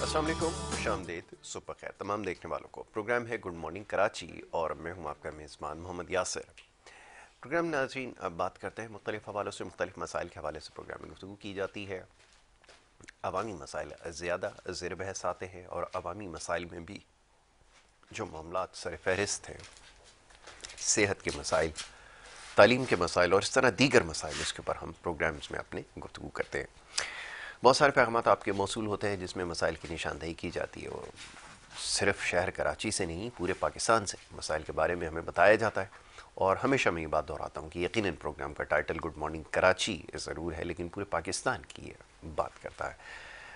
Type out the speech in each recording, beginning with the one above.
अस्सलाम वालेकुम, खुशामदीद, सुबह खैर तमाम देखने वालों को। प्रोग्राम है गुड मॉर्निंग कराची और मैं हूं आपका मेज़बान मोहम्मद यासिर। प्रोग्राम नाज़रीन अब बात करते हैं मुख्तलिफ हवालों से, मुख्तलिफ मसाइल के हवाले से प्रोग्राम में गुफ्तगू की जाती है। अवामी मसाइल ज़्यादा ज़ेर बहस आते हैं और अवामी मसाइल में भी जो मामलात सर फहरिस्त हैं, सेहत के मसाइल, तालीम के मसाइल और इस तरह दीगर मसाइल, इसके ऊपर हम प्रोग्राम्स में अपने गुफ्तगू करते हैं। बहुत सारे पैगामात आपके मौसूल होते हैं जिसमें मसाइल की निशानदेही की जाती है और सिर्फ शहर कराची से नहीं, पूरे पाकिस्तान से मसाइल के बारे में हमें बताया जाता है। और हमेशा मैं ये बात दोहराता हूँ कि यकीनन प्रोग्राम का टाइटल गुड मॉर्निंग कराची ज़रूर है, लेकिन पूरे पाकिस्तान की बात करता है।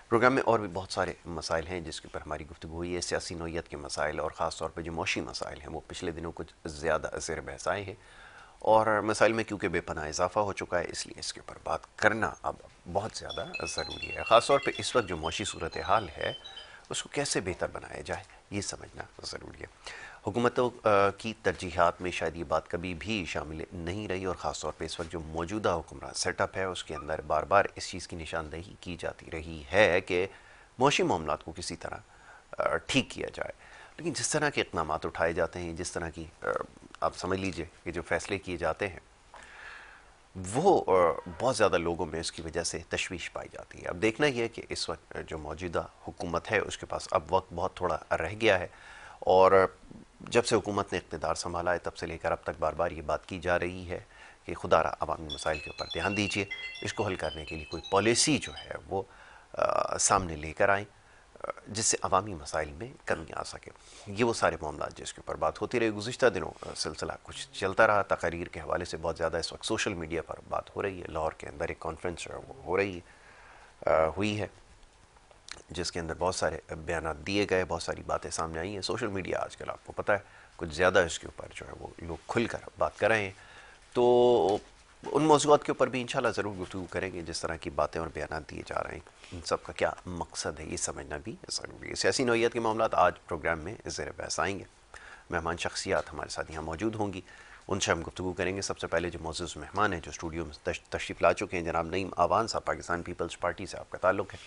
प्रोग्राम में और भी बहुत सारे मसाइल हैं जिसके ऊपर हमारी गुफ्तगू हुई है। सियासी नौइयत के मसाइल और ख़ास तौर पर जो मौशी मसाइल हैं वो पिछले दिनों कुछ ज़्यादा ज़ेर बहस आए हैं और मसाइल में क्योंकि बेपनाह इजाफा हो चुका है, इसलिए इसके ऊपर बात करना अब बहुत ज़्यादा ज़रूरी है। ख़ास तौर पर इस वक्त जो मौशी सूरत हाल है उसको कैसे बेहतर बनाया जाए, ये समझना ज़रूरी है। हुकूमतों की तरजीहात में शायद ये बात कभी भी शामिल नहीं रही और ख़ास तौर पे इस वक्त जो मौजूदा हुक्मरान सेटअप है उसके अंदर बार बार इस चीज़ की निशानदेही की जाती रही है कि मौशी मामलात को किसी तरह ठीक किया जाए। लेकिन जिस तरह के इक़दाम उठाए जाते हैं, जिस तरह की आप समझ लीजिए कि जो फ़ैसले किए जाते हैं वो बहुत ज़्यादा लोगों में इसकी वजह से तशवीश पाई जाती है। अब देखना ही है कि इस वक्त जो मौजूदा हुकूमत है उसके पास अब वक्त बहुत थोड़ा रह गया है और जब से हुकूमत ने इक़्तिदार संभाला है तब से लेकर अब तक बार बार ये बात की जा रही है कि खुदारा अवामी मसाइल के ऊपर ध्यान दीजिए, इसको हल करने के लिए कोई पॉलिसी जो है वो सामने लेकर आएँ जिससे अवामी मसाइल में कमी आ सके। ये वो सारे मामला जिसके ऊपर बात होती रही। गुज़िश्ता दिनों सिलसिला कुछ चलता रहा, तकारीर के हवाले से बहुत ज़्यादा इस वक्त सोशल मीडिया पर बात हो रही है। लाहौर के अंदर एक कॉन्फ्रेंस जो है वो हो रही हुई है जिसके अंदर बहुत सारे बयान दिए गए, बहुत सारी बातें सामने आई हैं। सोशल मीडिया आजकल आपको पता है कुछ ज़्यादा इसके ऊपर जो है वो लोग खुल कर बात कर रहे हैं, तो उन मौज़ूआत के ऊपर भी इंशाल्लाह ज़रूर गुफ्तगू करेंगे। जिस तरह की बातें और बयान दिए जा रहे हैं इन सब का क्या मकसद है ये समझना भी ज़रूरी है। सियासी नौइयत के मामला आज प्रोग्राम में ज़ेर बहस आएंगे। मेहमान शख्सियात हमारे साथ यहाँ मौजूद होंगी, उनसे हम गुफ्तगू करेंगे। सबसे पहले जो मोअज़्ज़ज़ मेहमान हैं जो स्टूडियो में तशरीफ़ ला चुके हैं, जनाब नईम आवान साहब, पाकिस्तान पीपल्स पार्टी से आपका ताल्लुक़ है।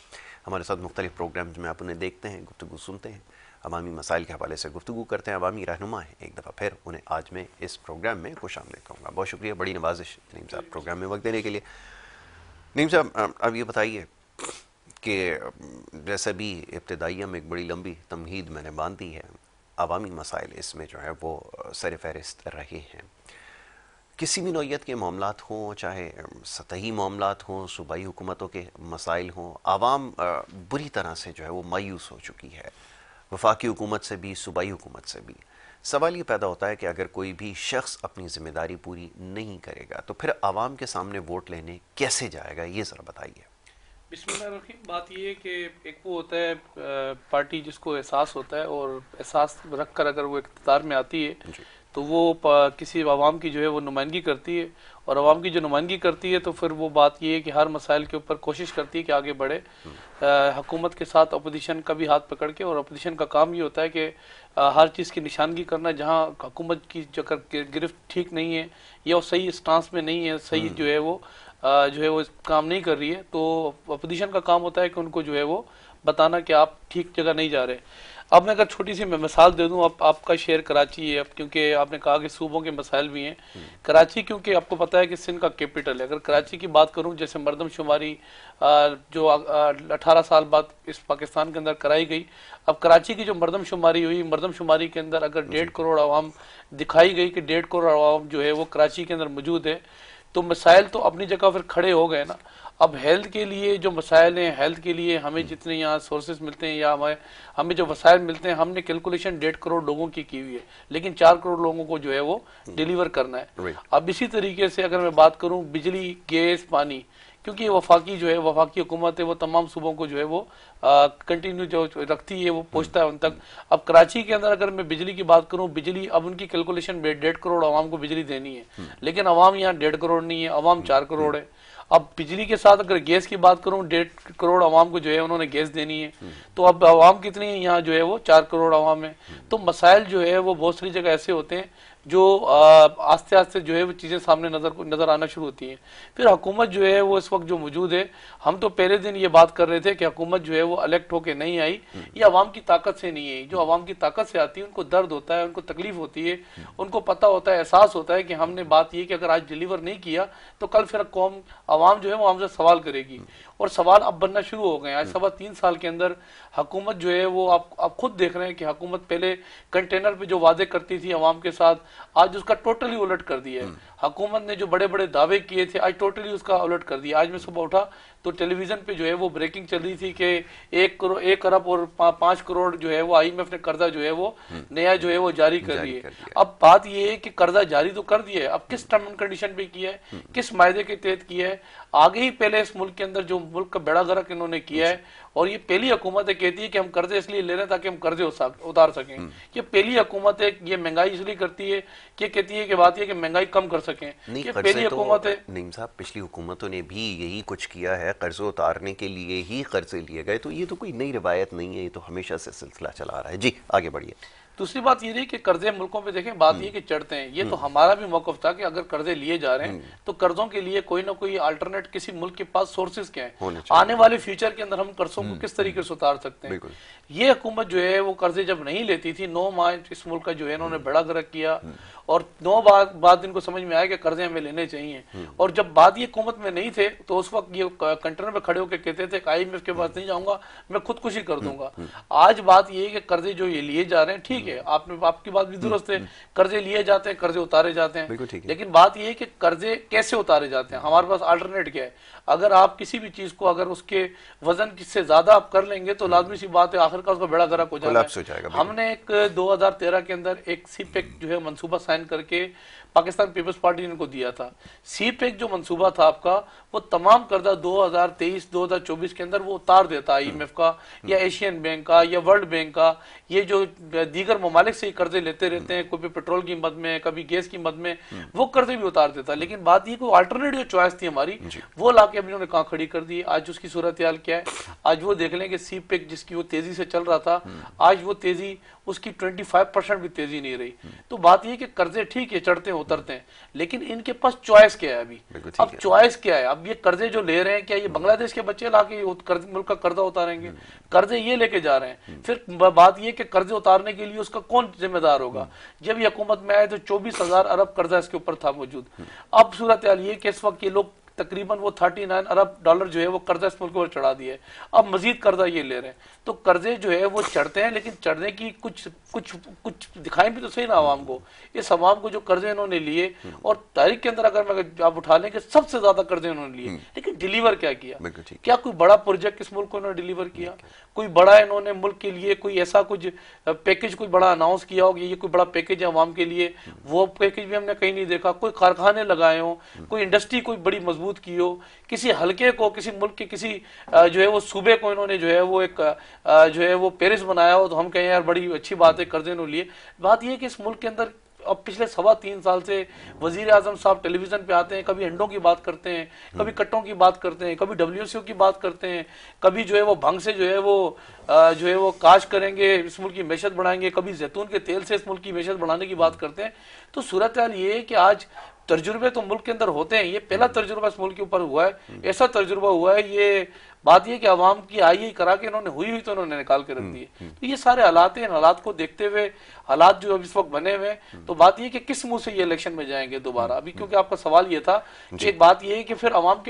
हमारे साथ मुख्तलिफ़ प्रोग्राम्स में आप उन्हें देखते हैं, गुफ्तगू सुनते हैं, अवामी मसाइल के हवाले से गुफ्तगू करते हैं, अवामी रहनुमा है। एक दफ़ा फिर उन्हें आज मैं इस प्रोग्राम में खुशामदीद कहूँगा। बहुत शुक्रिया, बड़ी नवाजिश नईम साहब प्रोग्राम में वक्त देने के लिए। नईम साहब अब ये बताइए कि जैसे भी इब्तदाइया में एक बड़ी लंबी तमहीद मैंने बांध दी है, अवामी मसाइल इसमें जो है वो सर फहरिस्त रहे हैं। किसी भी नौइयत के मामलात हों, चाहे सतही मामलात हों, सूबाई हुकूमतों के मसाइल हों, आवाम बुरी तरह से जो है वो मायूस हो चुकी है, वफाकी हुकूमत से भी, सूबाई हुकूमत से भी। सवाल ये पैदा होता है कि अगर कोई भी शख्स अपनी ज़िम्मेदारी पूरी नहीं करेगा तो फिर आवाम के सामने वोट लेने कैसे जाएगा, ये ज़रा बताइए। बिस्मिल्लाहिर्रहमानिर्रहीम। बात ये है कि एक वो होता है पार्टी जिसको एहसास होता है और एहसास रख कर अगर वो इक़्तिदार में आती है तो वो किसी आवाम की जो है वो नुमाइंदगी करती है और आवाम की जो नुमाइंदगी करती है तो फिर वो बात ये है कि हर मसाइल के ऊपर कोशिश करती है कि आगे बढ़े, हुकूमत के साथ अपोजिशन का भी हाथ पकड़ के। और अपोजिशन का काम ये होता है कि हर चीज़ की निशानगी करना, जहाँ हुकूमत की अगर गिरफ्त ठीक नहीं है या वो सही स्टांस में नहीं है, सही जो है वो काम नहीं कर रही है, तो अपोजिशन का काम होता है कि उनको जो है वो बताना कि आप ठीक जगह नहीं जा रहे। अब मैं अगर छोटी सी मैं मिसाल दे दूं, आपका शहर कराची है, अब क्योंकि आपने कहा कि सूबों के मसाइल भी हैं। कराची क्योंकि आपको पता है कि सिंध का कैपिटल है। अगर कराची की बात करूं, जैसे मरदमशुमारी जो 18 साल बाद इस पाकिस्तान के अंदर कराई गई, अब कराची की जो मरदमशुमारी हुई, मरदमशुमारी के अंदर अगर 1.5 करोड़ आवाम दिखाई गई कि 1.5 करोड़ आवाम जो है वो कराची के अंदर मौजूद है, तो मसाइल तो अपनी जगह फिर खड़े हो गए ना। अब हेल्थ के लिए जो मसाइल हैं, हेल्थ के लिए हमें जितने यहाँ सोर्सेज मिलते हैं या हमें जो वसाइल मिलते हैं, हमने कैलकुलेशन 1.5 करोड़ लोगों की हुई है, लेकिन 4 करोड़ लोगों को जो है वो डिलीवर करना है। अब इसी तरीके से अगर मैं बात करूँ बिजली, गैस, पानी, क्योंकि वफाकी जो है वफाकी हुकूमत है वो तमाम सूबों को जो है वो कंटिन्यू जो रखती है, वो पहुँचता है उन तक। अब कराची के अंदर अगर मैं बिजली की बात करूँ, बिजली अब उनकी कैलकुलेशन 1.5 करोड़ आवाम को बिजली देनी है, लेकिन आवाम यहाँ 1.5 करोड़ नहीं है, आवाम 4 करोड़ है। अब बिजली के साथ अगर गैस की बात करूं, 1.5 करोड़ आवाम को जो है उन्होंने गैस देनी है, तो अब आवाम कितनी है यहाँ जो है वो 4 करोड़ आवाम है। तो मसाइल जो है वो बहुत सारी जगह ऐसे होते हैं जो आस्ते आस्ते जो है वो चीज़ें सामने नज़र आना शुरू होती हैं। फिर हुकूमत जो है वो इस वक्त जो मौजूद है, हम तो पहले दिन ये बात कर रहे थे कि हुकूमत जो है वो इलेक्ट होके नहीं आई, ये अवाम की ताकत से नहीं आई। जो अवाम की ताकत से आती है उनको दर्द होता है, उनको तकलीफ होती है, उनको पता होता है, एहसास होता है कि हमने बात ये कि अगर आज डिलीवर नहीं किया तो कल फिर कौम अवाम जो है वो हमसे सवाल करेगी। और सवाल अब बनना शुरू हो गए। आज 3.25 साल के अंदर हुकूमत जो है वो आप खुद देख रहे हैं कि हुकूमत पहले कंटेनर पे जो वादे करती थी अवाम के साथ, आज उसका टोटली उलट कर दिया है। हुकूमत ने जो बड़े बड़े दावे किए थे आज टोटली उसका उलट कर दिया। आज मैं सुबह उठा तो टेलीविजन पे जो है वो ब्रेकिंग चल रही थी कि 1 अरब और 5 करोड़ जो है वो IMF ने कर्जा जो है वो नया जो है वो जारी कर दिए। अब बात ये है कि कर्जा जारी तो कर दिया है, अब किस टर्म एंड कंडीशन पे किया है, किस मायदे के तहत किया है। आगे ही पहले इस मुल्क के अंदर जो मुल्क का बेड़ा गर्क इन्होंने किया है, और ये पहली हुकूमत है कहती है कि हम कर्जे इसलिए ले रहे हैं ताकि हम कर्जे उतार सकें। ये पहली हुकूमत है, ये महंगाई इसलिए करती है कि कहती है कि बात ये कि महंगाई कम कर सकें। ये पहली हुकूमत है। नईम साहब, पिछली हुकूमतों ने भी यही कुछ किया है, कर्जे उतारने के लिए ही कर्जे लिए गए, तो ये तो कोई नई रिवायत नहीं है, ये तो हमेशा से सिलसिला चला आ रहा है। जी आगे बढ़िए। दूसरी बात ये रही कि कर्जे मुल्कों पे देखें, बात ये कि चढ़ते हैं। ये तो हमारा भी मौकफ था कि अगर कर्जे लिए जा रहे हैं तो कर्जों के लिए कोई ना कोई अल्टरनेट किसी मुल्क के पास सोर्सेज क्या है, आने वाले फ्यूचर के अंदर हम कर्जों को किस तरीके से उतार सकते हैं। ये हुकूमत जो है वो कर्जे जब नहीं लेती थी, 9 माह इस मुल्क का जो है इन्होंने बड़ा गर्क किया, और 9 बाद इनको समझ में आया कि कर्जे हमें लेने चाहिए। और जब बात ये हुकूमत में नहीं थे तो उस वक्त ये कंटेनर में खड़े होकर कहते थे कि IMF के पास नहीं जाऊंगा, मैं खुदकुशी कर दूंगा। आज बात ये है कि कर्जे जो ये लिए जा रहे हैं, ठीक है, आपकी बात भी दुरुस्त है, कर्जे लिए जाते हैं, कर्जे उतारे जाते हैं, लेकिन बात ये है कि कर्जे कैसे उतारे जाते हैं, हमारे पास अल्टरनेट क्या है। अगर आप किसी भी चीज को अगर उसके वजन से ज्यादा आप कर लेंगे तो लाजमी सी बात है आखिरकार उसका बड़ा गर्क हो जाएगा। हमने एक 2013 के अंदर एक CPEC जो है मंसूबा साइन करके पाकिस्तान पीपल्स पार्टी ने इनको दिया था। CPEC जो मंसूबा था आपका, वो तमाम कर्जा 2023-2024 के अंदर वो उतार देता IMF का या एशियन बैंक का या वर्ल्ड बैंक का। ये जो दीगर ममालिक से कर्जे लेते रहते हैं, कोई पेट्रोल की मद में, कभी गैस की मद में, वो कर्जे भी उतार देता। लेकिन बात ये कोई अल्टरनेटिव जो चॉइस थी हमारी, वो लाके अभी उन्होंने कहाँ खड़ी कर दी। आज उसकी सूरत हाल क्या है, आज वो देख लें कि CPEC जिसकी वो तेजी से चल रहा था, आज वो तेजी उसकी 25% भी तेजी नहीं रही। तो बात ये कि कर्जे ठीक है चढ़ते हैं उतरते हैं, लेकिन इनके पास चॉइस क्या है अभी। अब चॉइस क्या है, अब ये कर्जे जो ले रहे हैं, क्या ये बांग्लादेश के बच्चे लाके मुल्क का कर्जा उतारेंगे? कर्जे ये लेके जा रहे हैं। फिर बात ये कि कर्जे उतारने के लिए उसका कौन जिम्मेदार होगा? जब ये हुकूमत में आए तो 24,000 अरब कर्जा इसके ऊपर था मौजूद। अब सूरत हाल ये कि इस वक्त ये लोग तकरीबन वो 39 अरब डॉलर जो है वो कर्जा इस मुल्क को चढ़ा दिया है। अब मजीद कर्जा ये ले रहे हैं, तो कर्जे जो है वो चढ़ते हैं, लेकिन चढ़ने की कुछ दिखाएं भी तो सही ना आवाम को। इस आवाम को जो कर्जे इन्होंने लिए, और तारीख के अंदर अगर आप उठा लें कि सबसे ज्यादा कर्जे इन्होंने लिए, लेकिन डिलीवर क्या किया? क्या कोई बड़ा प्रोजेक्ट इस मुल्क को इन्होंने डिलीवर किया? कोई बड़ा इन्होंने मुल्क के लिए कोई ऐसा कुछ पैकेज कोई बड़ा अनाउंस किया होगा, ये कोई बड़ा पैकेज है आवाम के लिए? वो पैकेज भी हमने कहीं नहीं देखा। कोई कारखाने लगाए हो, कोई इंडस्ट्री कोई बड़ी मजबूत की हो, किसी हल्के को, किसी मुल्क के किसी जो है वो सूबे को इन्होंने जो है वो एक जो है वो पेरिस बनाया हो, तो हम कहें यार बड़ी अच्छी बात है, कर्जे इन्होंने लिए। बात ये कि इस मुल्क के अंदर अब पिछले 3.25 साल से वजीर आजम साहब टेलीविजन पे आते हैं, कभी अंडों की बात करते हैं, कभी कट्टों की बात करते हैं, कभी WCO की बात करते हैं, कभी जो है वो भंग से जो है वो काश करेंगे, इस मुल्क की मैशत बढ़ाएंगे, कभी जैतून के तेल से इस मुल्क की मैशत बढ़ाने की बात करते हैं। तो सूरत हाल ये है कि आज तजुर्बे तो मुल्क के अंदर होते हैं, ये पहला तजुर्बा इस मुल्क के ऊपर हुआ है, ऐसा तजुर्बा हुआ है। ये बात ये कि अवाम की आई करा के इन्होंने हुई तो इन्होंने निकाल के रख दिए। तो ये सारे हालात हैं, हालात को देखते हुए, हालात जो इस वक्त बने हुए, तो बात ये कि किस मुंह से ये इलेक्शन में जाएंगे दोबारा। अभी क्योंकि आपका सवाल ये था कि एक बात ये है कि फिर अवाम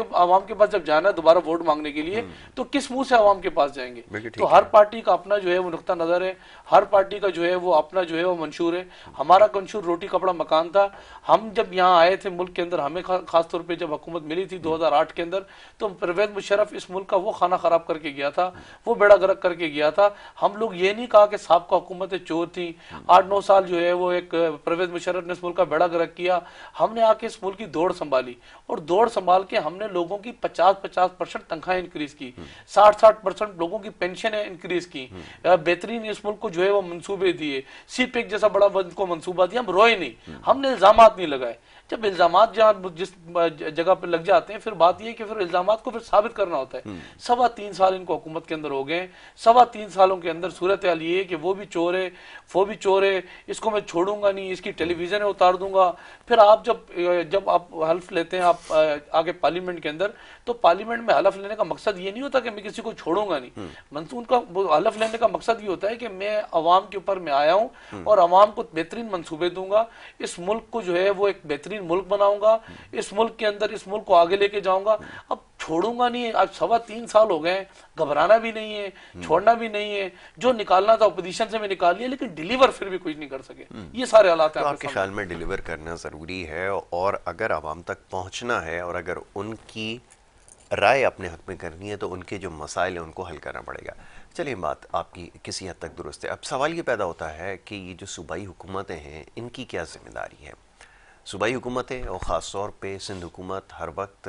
के पास जब जाना है दोबारा वोट मांगने के लिए, तो किस मुंह से अवाम के पास जाएंगे? तो हर पार्टी का अपना जो है वो नुक्ता नजर है, हर पार्टी का जो है वो अपना जो है वो मंशूर है। हमारा मंशूर रोटी कपड़ा मकान था। हम जब यहाँ आए थे मुल्क के अंदर, हमें खासतौर पर जब हुकूमत मिली थी 2008 के अंदर, तो परवेज मुशर्रफ इस मुल्क का वो खाना खराब करके गया था, वो बेड़ा गर्क करके गया था। हम लोग ये नहीं कहा कि साबका हुकूमतें चोर थी। 8-9 साल जो है वो एक परवेज मुशर्रफ ने इस मुल्क का बेड़ा गर्क किया। हमने आके इस मुल्क की दौड़ संभाली, और दौड़ संभाल के हमने लोगों की 50% तनख्वाहें इंक्रीज की, 60% लोगों की पेंशन इंक्रीज की, बेहतरीन इस मुल्क को जो है वो मंसूबे दिए, CPEC जैसा बड़ा को मंसूबा दिया। हम रोए नहीं, हमने इल्जामात नहीं लगाए। जब इल्जामात जहाँ जिस जगह पर लग जाते हैं, फिर बात यह कि फिर इल्जामात को फिर साबित करना होता है। 3.25 साल इनको हुकूमत के अंदर हो गए, 3.25 सालों के अंदर सूरत हाल ये है कि वो भी चोर है, वो भी चोर है, इसको मैं छोड़ूंगा नहीं, इसकी टेलीविजन में उतार दूंगा। फिर आप जब आप हल्फ लेते हैं आप आगे पार्लियामेंट के अंदर, तो पार्लियामेंट में हल्फ लेने का मकसद ये नहीं होता कि मैं किसी को छोड़ूंगा नहीं। मंसूर का हल्फ लेने का मकसद ये होता है कि मैं अवाम के ऊपर मैं आया हूं और अवाम को बेहतरीन मंसूबे दूंगा, इस मुल्क को जो है वो एक बेहतरीन मुल्क बनाऊंगा, इस मुल्क के अंदर इस मुल्क को आगे लेके जाऊंगा। अब छोड़ूंगा नहीं, आज 3.25 साल हो गए, घबराना भी नहीं है, छोड़ना भी नहीं है, जो निकालना था अपोजिशन से मैं निकाल लिया, लेकिन डिलीवर फिर भी कुछ नहीं कर सके। ये सारे हालात हैं। तो आपके ख्याल में डिलीवर करना ज़रूरी है, और अगर आवाम तक पहुंचना है और अगर उनकी राय अपने हक में करनी है तो उनके जो मसाइल हैं उनको हल करना पड़ेगा। चलिए, बात आपकी किसी हद तक दुरुस्त है। अब सवाल ये पैदा होता है कि ये जो सूबाई हुकूमतें हैं इनकी क्या जिम्मेदारी है। सूबाई हुकूमतें और ख़ास तौर पे सिंध हुकूमत हर वक्त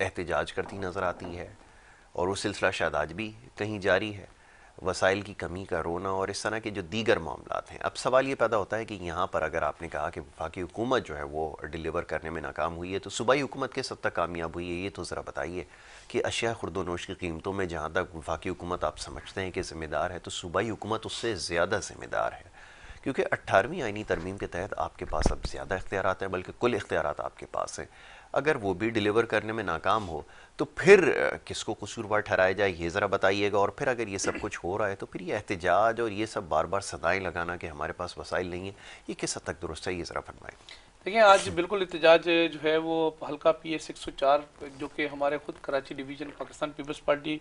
एहतजाज करती नज़र आती है, और वो सिलसिला शायद आज भी कहीं जारी है। वसाइल की कमी का रोना और इस तरह के जो दीगर मामलात हैं। अब सवाल ये पैदा होता है कि यहाँ पर अगर आपने कहा कि वफाकी हुकूमत जो है वो डिलीवर करने में नाकाम हुई है, तो सूबाई हुकूमत किस हद तक कामयाब हुई है, ये तो ज़रा बताइए कि अशिया खुर्दोनोश की कीमतों में जहाँ तक वफाकी हुकूमत आप समझते हैं कि ज़िम्मेदार है, तो सूबाई हुकूमत उससे ज़्यादा ज़िम्मेदार है, क्योंकि 18वीं आईनी तरमीम के तहत आपके पास अब ज़्यादा इख्तियारात हैं, बल्कि कुल इख्तियारात आपके पास हैं। अगर वो भी डिलीवर करने में नाकाम हो तो फिर किसको कसूरवार ठहराया जाए, ये ज़रा बताइएगा। और फिर अगर ये सब कुछ हो रहा है तो फिर ये एहतजाज और ये सब बार बार सदाएं लगाना कि हमारे पास वसाइल नहीं है, ये किस हद तक दुरुस्त है, ये ज़रा फरमाएं। देखिए, आज बिल्कुल एहतजाज जो है वो हल्का PS 104 जो कि हमारे खुद कराची डिवीज़न पाकिस्तान पीपल्स पार्टी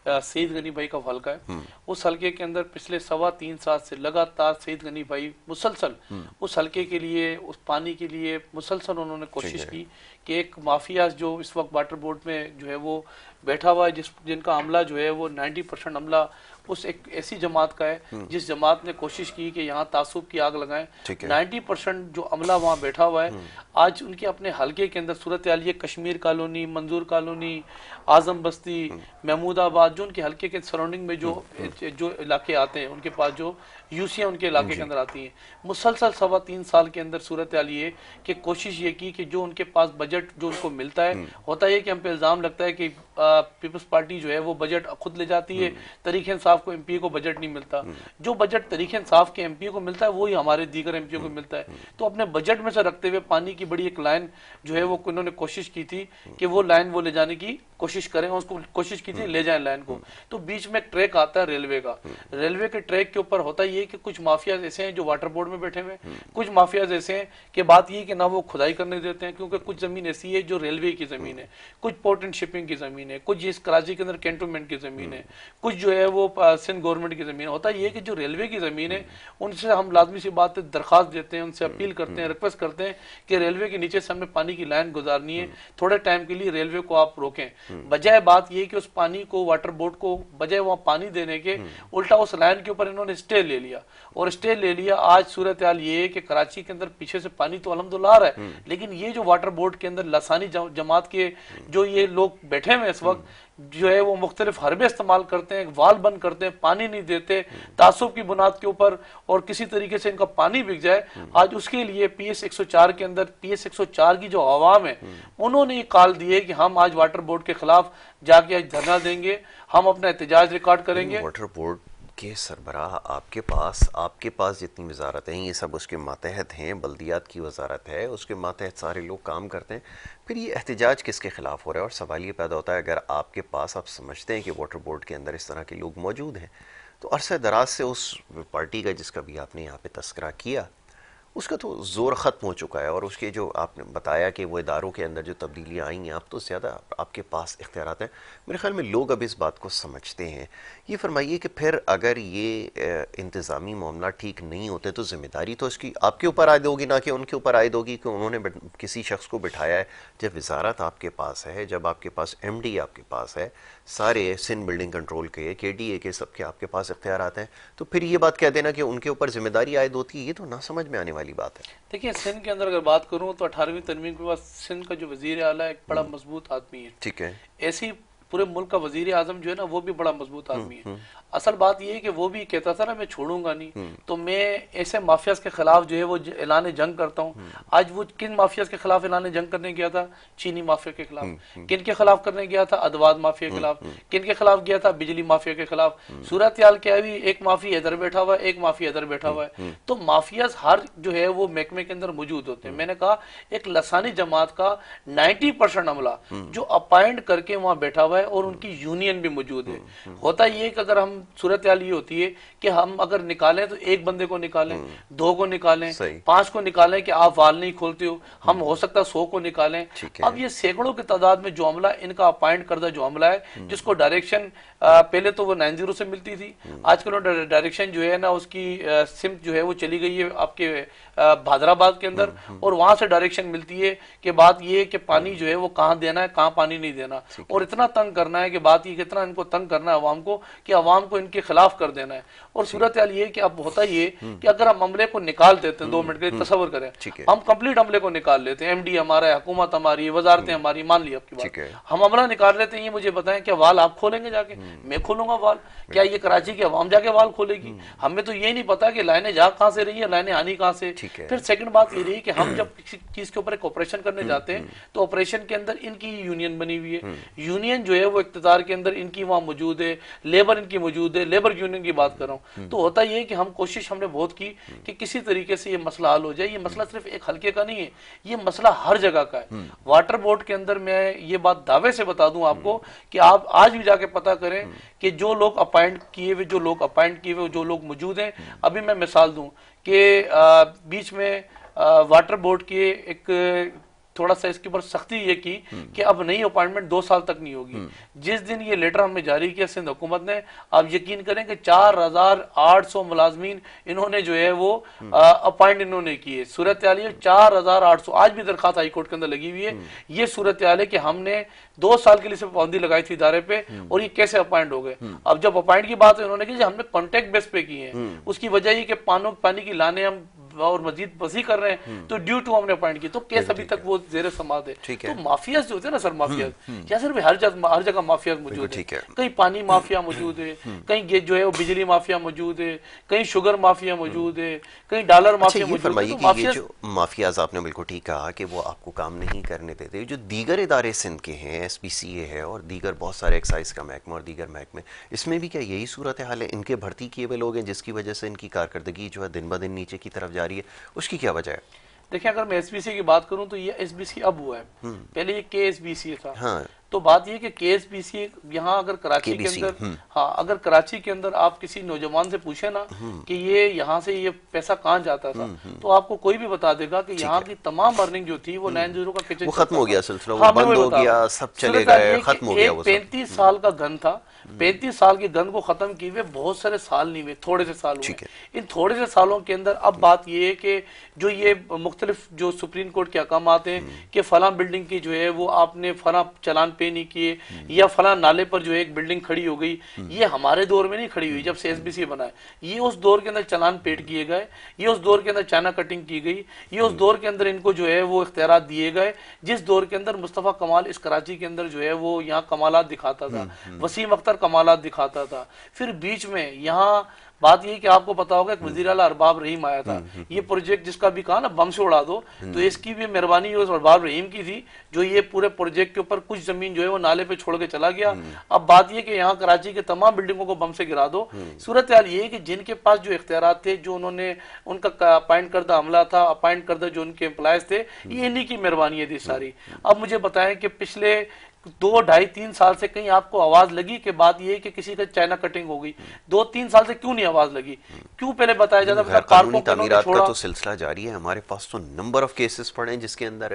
सईद गनी भाई का हल्का है, उस हल्के के अंदर पिछले 3.25 साल से लगातार सईद गनी भाई मुसलसल उस हल्के के लिए, उस पानी के लिए मुसलसल उन्होंने कोशिश की कि एक माफिया जो इस वक्त वाटर बोर्ड में जो है वो बैठा हुआ है, जिनका अमला जो है वो 90% अमला उस एक ऐसी जमात का है जिस जमात ने कोशिश की कि यहाँ तासुब की आग लगाएं। 90% जो अमला वहाँ बैठा हुआ है, आज उनके अपने हल्के के अंदर सूरत हाल ये कश्मीर कॉलोनी, मंजूर कॉलोनी, आजम बस्ती, महमूदाबाद, जो उनके हल्के के सराउंडिंग में जो इलाके आते हैं, उनके पास जो यूसियाँ उनके इलाके के अंदर आती हैं, मुसलसल 3.25 साल के अंदर सूरत हाल ये कि कोशिश ये की कि जो उनके पास बजट जो उनको मिलता है, होता है कि हम पे इल्ज़ाम लगता है कि पीपल्स पार्टी जो है वो बजट खुद ले जाती है, तरीक इंसाफ को MP को बजट नहीं मिलता। जो बजट तरीक इंसाफ के MP को मिलता है वही हमारे दीगर MP को मिलता है। तो अपने बजट में से रखते हुए पानी की बड़ी एक लाइन जो है वो उन्होंने कोशिश की थी कि वो लाइन वो ले जाने की कोशिश करें, उसको कोशिश की थी ले जाए लाइन को। तो बीच में एक ट्रैक आता है रेलवे का, रेलवे के ट्रैक के ऊपर होता ये कि कुछ माफिया ऐसे हैं जो वाटर बोर्ड में बैठे हुए, कुछ माफिया ऐसे हैं कि बात ये कि ना वो खुदाई करने देते हैं, क्योंकि कुछ जमीन ऐसी है जो रेलवे की जमीन है, कुछ पोर्ट एंड शिपिंग की जमीन है, कुछ इस कराची के अंदर कैंटोनमेंट की जमीन है, कुछ जो है वो सिंध गवर्नमेंट की जमीन है। होता ये कि जो रेलवे की जमीन है उनसे हम लाजमी सी बात है दरखास्त देते हैं, उनसे अपील करते हैं, रिक्वेस्ट करते हैं कि रेलवे के नीचे से हमें पानी की लाइन गुजारनी है, थोड़े टाइम के लिए रेलवे को आप रोकें। बजाय बात ये कि उस पानी को वाटर बोर्ड को बजाय वहां पानी देने के उल्टा उस लाइन के ऊपर इन्होंने स्टे ले लिया, और स्टे ले लिया। आज सूरत हाल ये है कि कराची के अंदर पीछे से पानी तो अल्हम्दुलिल्लाह आ रहा है, लेकिन ये जो वाटर बोर्ड के अंदर लसानी जमात के जो ये लोग बैठे हुए इस वक्त जो है वो मुख्तलिफ हरबे इस्तेमाल करते हैं, वाल बंद करते हैं, पानी नहीं देते तासुब की बुनियाद के ऊपर, और किसी तरीके से इनका पानी बिक जाए। आज उसके लिए PS 104 के अंदर PS 104 की जो अवाम है उन्होंने ये कॉल दी है कि हम आज वाटर बोर्ड के खिलाफ जाके आज धरना देंगे, हम अपना एहतजाज रिकॉर्ड करेंगे। वाटर बोर्ड के सरबराह आपके पास जितनी वजारत हैं ये सब उसके मातहत हैं, बल्दियात की वजारत है, उसके मातहत सारे लोग काम करते हैं, फिर ये एहतजाज किसके खिलाफ हो रहा है। और सवाल ये पैदा होता है, अगर आपके पास आप समझते हैं कि वाटर बोर्ड के अंदर इस तरह के लोग मौजूद हैं, तो अरसे दराज से उस पार्टी का जिसका भी आपने यहाँ पे तस्करा किया उसका तो जोर ख़त्म हो चुका है, और उसके जो आपने बताया कि वो इदारों के अंदर जो तब्दीलियाँ आई हैं, अब तो ज़्यादा आपके पास इख्तियारात हैं। मेरे ख्याल में लोग अब इस बात को समझते हैं। ये फरमाइए कि फिर अगर ये इंतज़ामी मामला ठीक नहीं होते तो ज़िम्मेदारी तो इसकी आपके ऊपर आयद होगी, ना कि उनके ऊपर आयद होगी कि उन्होंने किसी शख्स को बिठाया है। जब वजारत आपके पास है, जब आपके पास MD आपके पास है, सारे सिंध बिल्डिंग कंट्रोल के, KDA के, सबके आपके पास इख्तियारात हैं, तो फिर ये बात कह देना कि उनके ऊपर जिम्मेदारी आयद होती है, ये तो ना समझ में आने वाली बात है। देखिए, सिंध के अंदर अगर बात करूं तो 18वीं तरमीम के बाद सिंध का जो वजीर आला एक बड़ा मजबूत आदमी है। ठीक है। ऐसी पूरे मुल्क का वजीर आजम जो है ना वो भी बड़ा मजबूत आदमी है। असल बात ये है कि वो भी कहता था ना मैं छोड़ूंगा नहीं, तो मैं ऐसे माफियाज के खिलाफ जो है वो ऐलान जंग करता हूँ। आज वो किन माफियाज के खिलाफ ऐलान जंग करने गया था? चीनी माफिया के खिलाफ। किन के खिलाफ करने गया था? अदवाद माफिया के खिलाफ। किन के खिलाफ गया था? बिजली माफिया के खिलाफ। सूरत हाल क्या है, एक माफिया इधर बैठा हुआ है, एक माफिया इधर बैठा हुआ है। तो माफियाज हर जो है वो महकमे के अंदर मौजूद होते हैं। मैंने कहा एक लसानी जमात का 90% अमला जो अपॉइंट करके वहां बैठा हुआ है और उनकी यूनियन भी मौजूद है। होता ये कि अगर हम सूरत हाल ये होती है कि हम अगर निकालें तो एक बंदे को निकालें, 2 को निकालें, 5 को निकालें कि आप वाल नहीं खोलते हो, हम हो सकता 100 को निकालें। अब ये सैकड़ों की तादाद में जो अमला इनका अपॉइंट करदा जो अमला है, जिसको डायरेक्शन पहले तो वो 90 से मिलती थी, आजकल डायरेक्शन जो है ना उसकी सिमत जो है वो चली गई है आपके भादराबाद के अंदर, और वहां से डायरेक्शन मिलती है कि बात ये है कि पानी जो है वो कहाँ देना है, कहाँ पानी नहीं देना, और इतना तंग करना है कि बात ये कितना इनको तंग करना है अवाम को कि अवाम को इनके खिलाफ कर देना है। और सूरत हाल ये कि अब होता ये कि अगर हम अमले को निकाल देते हैं 2 मिनट के लिए, तस्वर करें हम कंप्लीट अमले को निकाल लेते हैं, एमडी हमारा है, हुकूमत हमारी, वजारतें हमारी, मान ली आपकी बात, हम अमला निकाल लेते हैं। ये मुझे बताएं क्या वाल आप खोलेंगे जाके? मैं खोलूंगा वाल? क्या ये कराची की अवाम जाके वाल खोलेगी? हमें तो ये नहीं पता कि लाइनें जा कहां से रही है, लाइनें आनी कहां से। फिर सेकंड बात ये रही कि हम जब किसी चीज के ऊपर एक ऑपरेशन करने जाते हैं तो ऑपरेशन के अंदर इनकी यूनियन बनी हुई है, यूनियन जो है वो इख्तियार के अंदर इनकी वहां मौजूद है, लेबर इनकी मौजूद है, लेबर यूनियन की बात कर रहा हूं। तो होता ये कि हम कोशिश हमने बहुत की कि किसी तरीके से ये मसला हल हो जाए। ये मसला सिर्फ एक हल्के का नहीं है, ये मसला हर जगह का है। वाटर बोर्ड के अंदर मैं ये बात दावे से बता दूं आपको कि आप आज भी जाके पता करें कि जो लोग अपॉइंट किए हुए, जो लोग मौजूद हैं, अभी मैं मिसाल दूं कि बीच में वाटर बोर्ड की एक थोड़ा सा इसके ऊपर सख्ती ये की कि अब नई अपॉइंटमेंट 2 साल तक नहीं होगी। जिस दिन ये लेटर हमने जारी किया सिंध हुकूमत ने, आप यकीन करें कि 4800 मुलाजमीन इन्होंने जो है वो अपॉइंट इन्होंने किए। सूरत हाल 4800, आज भी दरखास्त हाईकोर्ट के अंदर लगी हुई है। ये सूरत हाल है कि हमने 2 साल के लिए सिर्फ पाबंदी लगाई थी इदारे पे, और ये कैसे अपॉइंट हो गए। अब जब अपॉइंट की बात है उन्होंने की हमने कॉन्ट्रैक्ट बेस पे की है, उसकी वजह ये कि पानी की लाने हम और मजीद वसी कर रहे हैं, तो ड्यू टू हमने अपॉइंट की, तो केस अभी तक वो जेर समात है। तो माफियाज जो होते हैं ना सर, माफियाज या सिर्फ हर जगह माफियाज मौजूद है। कहीं पानी माफिया मौजूद है, कहीं जो है वो बिजली माफिया मौजूद है, कहीं शुगर माफिया मौजूद है, कहीं डॉलर माफिया मौजूद है। तो ये जो माफियाज, आपने बिल्कुल ठीक कहा कि वो आपको काम नहीं करने देते। जो दीगर इदारे सिंध के हैं, SPCA है और दीगर बहुत सारे एक्साइज का महकमा और दीगर महकमे, इसमें भी क्या यही सूरत हाल है? इनके भर्ती किए हुए लोग हैं जिसकी वजह से इनकी कारकर्दगी जो है दिन ब दिन नीचे की तरफ जा रही है, उसकी क्या वजह है? देखिए, अगर मैं SBC की बात करूं तो ये SBC अब हुआ है, पहले ये KSBC था। हाँ। तो बात ये कि KSBC यहाँ अगर कराची के अंदर, हाँ, अगर कराची के अंदर आप किसी नौजवान से पूछे ना कि ये यहाँ से ये पैसा कहाँ जाता था, तो आपको कोई भी बता देगा कि यहाँ की तमाम अर्निंग जो थी वो 90 का किचन, वो खत्म हो गया सिलसिला, वो बंद हो गया, सब चले गए, खत्म हो गया। वो 35 साल का गन था, 35 साल के गन को खत्म किए हुए बहुत सारे साल नहीं हुए, थोड़े से साल हुए। इन थोड़े से सालों के अंदर अब बात ये है कि जो ये मुख्तलिफ जो सुप्रीम कोर्ट के अहकाम आते हैं कि फला बिल्डिंग की जो है वो आपने फला चलान पे नहीं किए, या फला नाले पर जो है एक बिल्डिंग खड़ी हो गई, ये हमारे दौर में नहीं खड़ी हुई जब से SBC बना है। ये उस दौर के अंदर चलान पेड किए गए, ये उस दौर के अंदर चाइना कटिंग की गई, ये उस दौर के अंदर इनको जो है वो इख्तियारात दिए गए, जिस दौर के अंदर मुस्तफ़ा कमाल इस कराची के अंदर जो है वो यहाँ कमालात दिखाता था, वसीम अख्तर कमालात दिखाता था। फिर बीच में यहाँ बात ये कि आपको पता होगा एक वज़ीर आला अरबाब रहीम आया था, ये प्रोजेक्ट जिसका भी कहा ना बम से उड़ा दो, तो इसकी भी मेहरबानी उस अरबाब रहीम की थी जो ये पूरे प्रोजेक्ट के ऊपर कुछ जमीन जो है वो नाले पे छोड़ के चला गया। अब बात ये कि यहाँ कराची के तमाम बिल्डिंगों को बम से गिरा दो। सूरत हाल ये कि जिनके पास जो इख्तियारात थे, जो उन्होंने उनका अपॉइंट करदा अमला था, अपॉइंट करदा जो उनके एम्प्लॉयज थे, ये इन्हीं की मेहरबानी थी सारी। अब मुझे बताएं कि पिछले 2, 2.5, 3 साल से कहीं आपको आवाज लगी कि बात ये कि किसी का चाइना कटिंग हो गई? 2-3 साल से क्यों नहीं आवाज लगी? क्यों पहले बताया जाता है? कानूनी तामीरात का तो सिलसिला जारी है। हमारे पास तो नंबर ऑफ केसेस पड़े हैं जिसके अंदर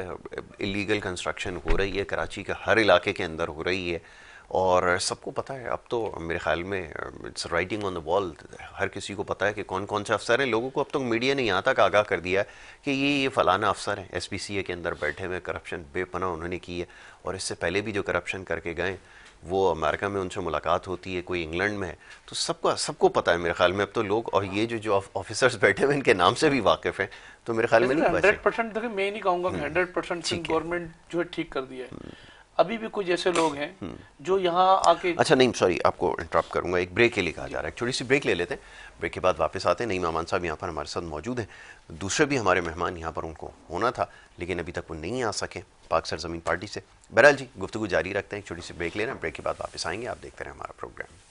इलीगल कंस्ट्रक्शन हो रही है, कराची के हर इलाके के अंदर हो रही है, और सबको पता है। अब तो मेरे ख्याल में it's writing on the wall, हर किसी को पता है कि कौन कौन से अफसर हैं। लोगों को अब तक मीडिया ने यहाँ तक आगाह कर दिया है कि ये फलाना अफसर हैं, SPCA के अंदर बैठे हुए, करप्शन बेपनाह उन्होंने की है, और इससे पहले भी जो करप्शन करके गए वो अमेरिका में उनसे मुलाकात होती है, कोई इंग्लैंड में है, तो सबको पता है मेरे ख्याल में अब तो लोग। और ये जो ऑफिसर्स बैठे हुए इनके नाम से भी वाकिफ हैं, तो मेरे ख्याल में नहीं। 100% देखिए, मैं नहीं कहूँगा कि 100% गवर्नमेंट जो है ठीक कर दिया है। अभी भी कुछ ऐसे लोग हैं जो यहाँ आके। अच्छा नहीं, सॉरी आपको इंटरप्ट करूंगा, एक ब्रेक के लिए कहा जा रहा है, एक छोटी सी ब्रेक ले लेते हैं, ब्रेक के बाद वापस आते हैं। नईम अमान साहब यहाँ पर हमारे साथ मौजूद हैं, दूसरे भी हमारे मेहमान यहाँ पर उनको होना था लेकिन अभी तक वो नहीं आ सके पाक सरजमीन पार्टी से। बहरहाल जी गुफ्तगू जारी रखते हैं, एक छोटी सी ब्रेक ले रहे हैं, ब्रेक के बाद वापस आएंगे, आप देखते रहें हमारा प्रोग्राम।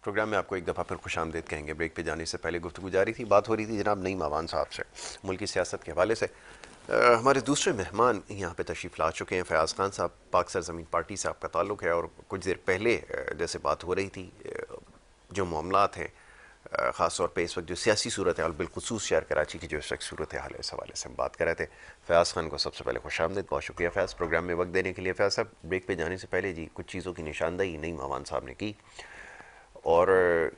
प्रोग्राम में आपको एक दफ़ा फिर खुशामदीद कहेंगे। ब्रेक पे जाने से पहले गुफ्तगू जारी थी, बात हो रही थी जनाब नईम अमान साहब से मुल्क की सियासत के हवाले से। हमारे दूसरे मेहमान यहाँ पे तशरीफ़ ला चुके हैं। फयाज़ खान साहब, पाक सरजमीन पार्टी से आपका ताल्लुक़ है और कुछ देर पहले जैसे बात हो रही थी जो मामलात हैं ख़ास तौर पे इस वक्त जो सियासी सूरत हाल बिलखुसूस शहर कराची की जो इस वक्त सूरत हाल है इस हवाले से हम बात कर रहे थे। फयाज़ खान को सबसे पहले खुशामदीद, बहुत शुक्रिया फयाज़ प्रोग्राम में वक्त देने के लिए। फयाज़ साहब ब्रेक पे जाने से पहले जी कुछ चीज़ों की निशानदही नईम अमान साहब ने की और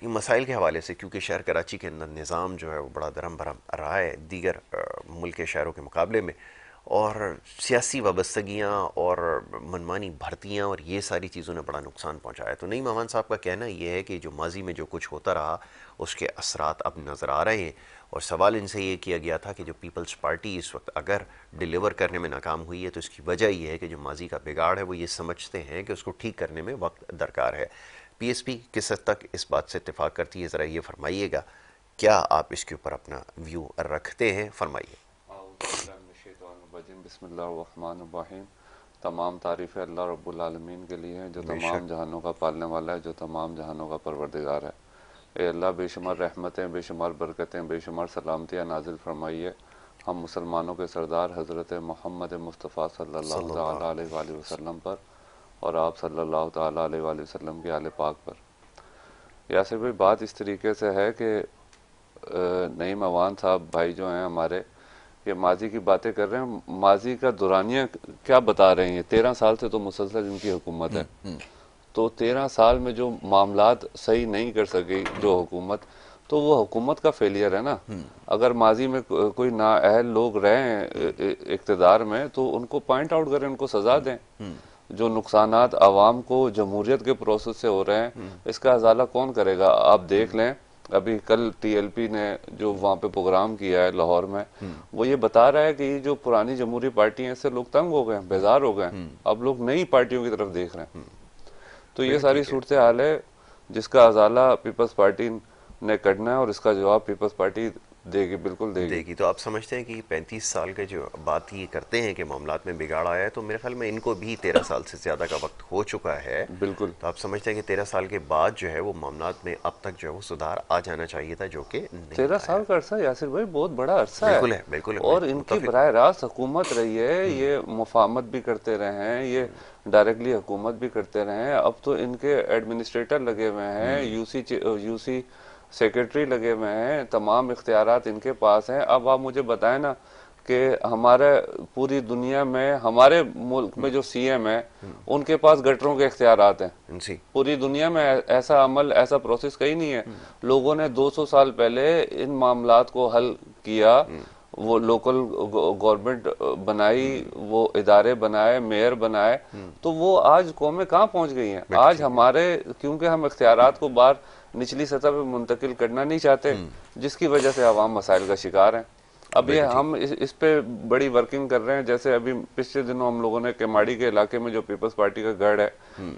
ये मसाइल के हवाले से, क्योंकि शहर कराची के अंदर निज़ाम जो है वो बड़ा धर्म भरम रहा है दीगर मुल्क के शहरों के मुकाबले में, और सियासी वाबस्तगियाँ और मनमानी भर्तियाँ और ये सारी चीज़ों ने बड़ा नुकसान पहुँचाया। तो नईम अमान साहब का कहना ये है कि जो माजी में जो कुछ होता रहा उसके असरात अब नज़र आ रहे हैं, और सवाल इनसे ये किया गया था कि जो पीपल्स पार्टी इस वक्त अगर डिलीवर करने में नाकाम हुई है तो इसकी वजह यह है कि जो माजी का बिगाड़ है वो ये समझते हैं कि उसको ठीक करने में वक्त दरकार है। पीएसपी किस हद तक इस बात से इत्तेफाक करती है, ज़रा ये फरमाइएगा, क्या आप इसके ऊपर अपना व्यू रखते हैं, फरमाइए। बिस्मिल्लाहिर्रहमानिर्रहीम। तमाम तारीफ़ें अल्लाह रब्बुल आलमीन के लिए हैं जो तमाम जहानों का पालने वाला है, जो तमाम जहानों का परवरदिगार है। ए अल्लाह बेशुमार रहमतें, बेशुमार बरकतें, बेशुमार सलामतियाँ नाजिल फरमाइए हम मुसलमानों के सरदार हज़रत मोहम्मद मुस्तफ़ा सल्लल्लाहु अलैहि वसल्लम पर और आप सल्लल्लाहु ताला अलैहि वसल्लम के आले पाक पर। यासिर भाई, बात इस तरीके से है कि नईम अवान साहब भाई जो हैं हमारे, ये माजी की बातें कर रहे हैं, माजी का दुरानिया क्या बता रहे हैं। 13 साल से तो मुसलसल इनकी हुकूमत है, तो 13 साल में जो मामलात सही नहीं कर सकी जो हुकूमत, तो वो हुकूमत का फेलियर है ना। अगर माजी में कोई नाअहल लोग रहे हैं इक़्तिदार में तो उनको पॉइंट आउट करें, उनको सजा दें। जो नुकसानात आवाम को जमहूरियत के प्रोसेस से हो रहे हैं इसका अजाला कौन करेगा। आप देख लें, अभी कल टीएलपी ने जो वहाँ पे प्रोग्राम किया है लाहौर में, वो ये बता रहा है कि ये जो पुरानी जमहूरी पार्टी है इससे लोग तंग हो गए, बेजार हो गए, अब लोग नई पार्टियों की तरफ देख रहे हैं। तो ये सारी सूरत हाल है जिसका अजाला पीपल्स पार्टी ने करना है और इसका जवाब पीपल्स पार्टी देगी, बिल्कुल देगी। तो आप समझते हैं कि 35 साल के जो बात ये करते हैं कि मामलात में बिगाड़ आया है, तो मेरे ख्याल में इनको भी 13 साल से ज़्यादा का वक्त हो चुका है। बिल्कुल। तो आप समझते हैं कि 13 साल के बाद जो है वो मामलात में अब तक जो है वो सुधार आ जाना चाहिए था, जो कि 13 साल का अरसा यासिर भाई बहुत बड़ा अरसा है। बिल्कुल। और इनकी बराह रास्त हुकूमत रही है, ये मुफाहमत भी करते रहे हैं, ये डायरेक्टली हुकूमत भी करते रहे हैं। अब तो इनके एडमिनिस्ट्रेटर लगे हुए हैं, यूसी सेक्रेटरी लगे हुए हैं, तमाम इख्तियारात इनके पास हैं। अब आप मुझे बताएं ना कि हमारे पूरी दुनिया में, हमारे मुल्क में जो सीएम है उनके पास गटरों के इख्तियारात हैं। पूरी दुनिया में ऐसा अमल, ऐसा प्रोसेस कहीं नहीं है। लोगों ने 200 साल पहले इन मामलात को हल किया, वो लोकल गवर्नमेंट बनाई, वो इदारे बनाए, मेयर बनाए, तो वो आज कौमें कहाँ पहुंच गई हैं। आज हमारे, क्योंकि हम इख्तियारात को बाहर निचली सतह पे मुंतकिल करना नहीं चाहते, जिसकी वजह से आवाम मसाइल का शिकार हैं। अब ये हम इस पे बड़ी वर्किंग कर रहे हैं। जैसे अभी पिछले दिनों हम लोगों ने केमाड़ी के इलाके में जो पीपल्स पार्टी का गढ़ है,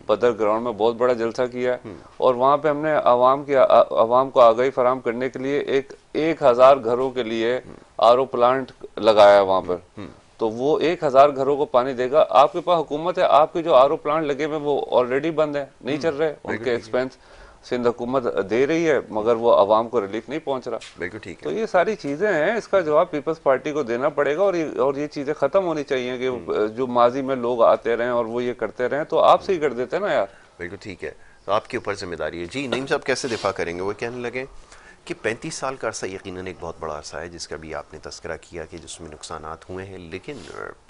पदर ग्राउंड में बहुत बड़ा जलसा किया है, और वहाँ पे हमने आवाम को आगाही फराम करने के लिए 1000 घरों के लिए आरओ प्लांट लगाया वहाँ पर। तो वो 1000 घरों को पानी देगा। आपके पास हुकूमत है, आपके जो आरओ प्लांट लगे हुए वो ऑलरेडी बंद है, नहीं चल रहे, उनके एक्सपेंस सिंध हुकूमत दे रही है मगर वो आवाम को रिलीफ नहीं पहुंच रहा। बिल्कुल ठीक है। तो ये सारी चीजें हैं, इसका जवाब पीपल्स पार्टी को देना पड़ेगा, और ये चीजें खत्म होनी चाहिए कि जो माजी में लोग आते रहे और वो ये करते रहे, तो आपसे ही कर देते हैं ना यार। बिल्कुल ठीक है, तो आपके ऊपर जिम्मेदारी है। जी नईम साहब कैसे दिफा करेंगे? वो कहने लगे कि 35 साल का अरसा यकीनन एक बहुत बड़ा अरसा है जिसका भी आपने तस्करा किया कि जिसमें नुकसानात हुए हैं, लेकिन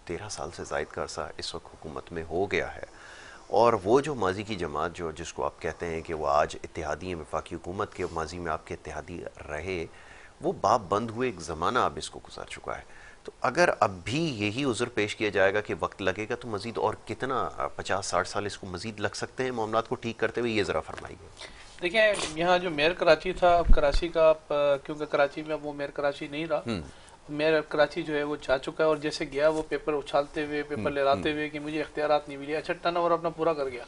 13 साल से ज़ायद का अरसा इस वक्त हुकूमत में हो गया है, और वो जो माजी की जमात जो जिसको आप कहते हैं कि वो आज इत्तेहादी वफाकी हुकूमत के, माजी में आपके इत्तेहादी रहे, वो बाप बंद हुए एक ज़माना अब इसको गुजर चुका है। तो अगर अब भी यही उज़्र पेश किया जाएगा कि वक्त लगेगा, तो मज़ीद और कितना 50-60 साल इसको मज़ीद लग सकते हैं मामलात को ठीक करते हुए, ये ज़रा फरमाइए। देखिए, यहाँ जो मेयर कराची था, अब कराची का क्योंकि कराची में अब वो मेयर कराची नहीं रहा, मेयर कराची जो है वो जा चुका है, और जैसे गया वो पेपर उछालते हुए, पेपर लहराते हुए कि मुझे इख्तियारात नहीं मिले। अच्छा, टर्नओवर अपना पूरा कर गया।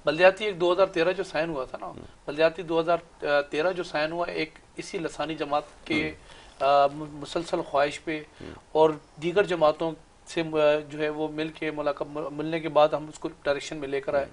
बल्दियाती एक 2013 जो साइन हुआ था ना, बल्दियाती 2013 जो साइन हुआ, एक इसी लसानी जमात के मुसलसल ख्वाहिश पे और दीगर जमातों से जो है वो मिलने के बाद हम उसको डायरेक्शन में लेकर आए।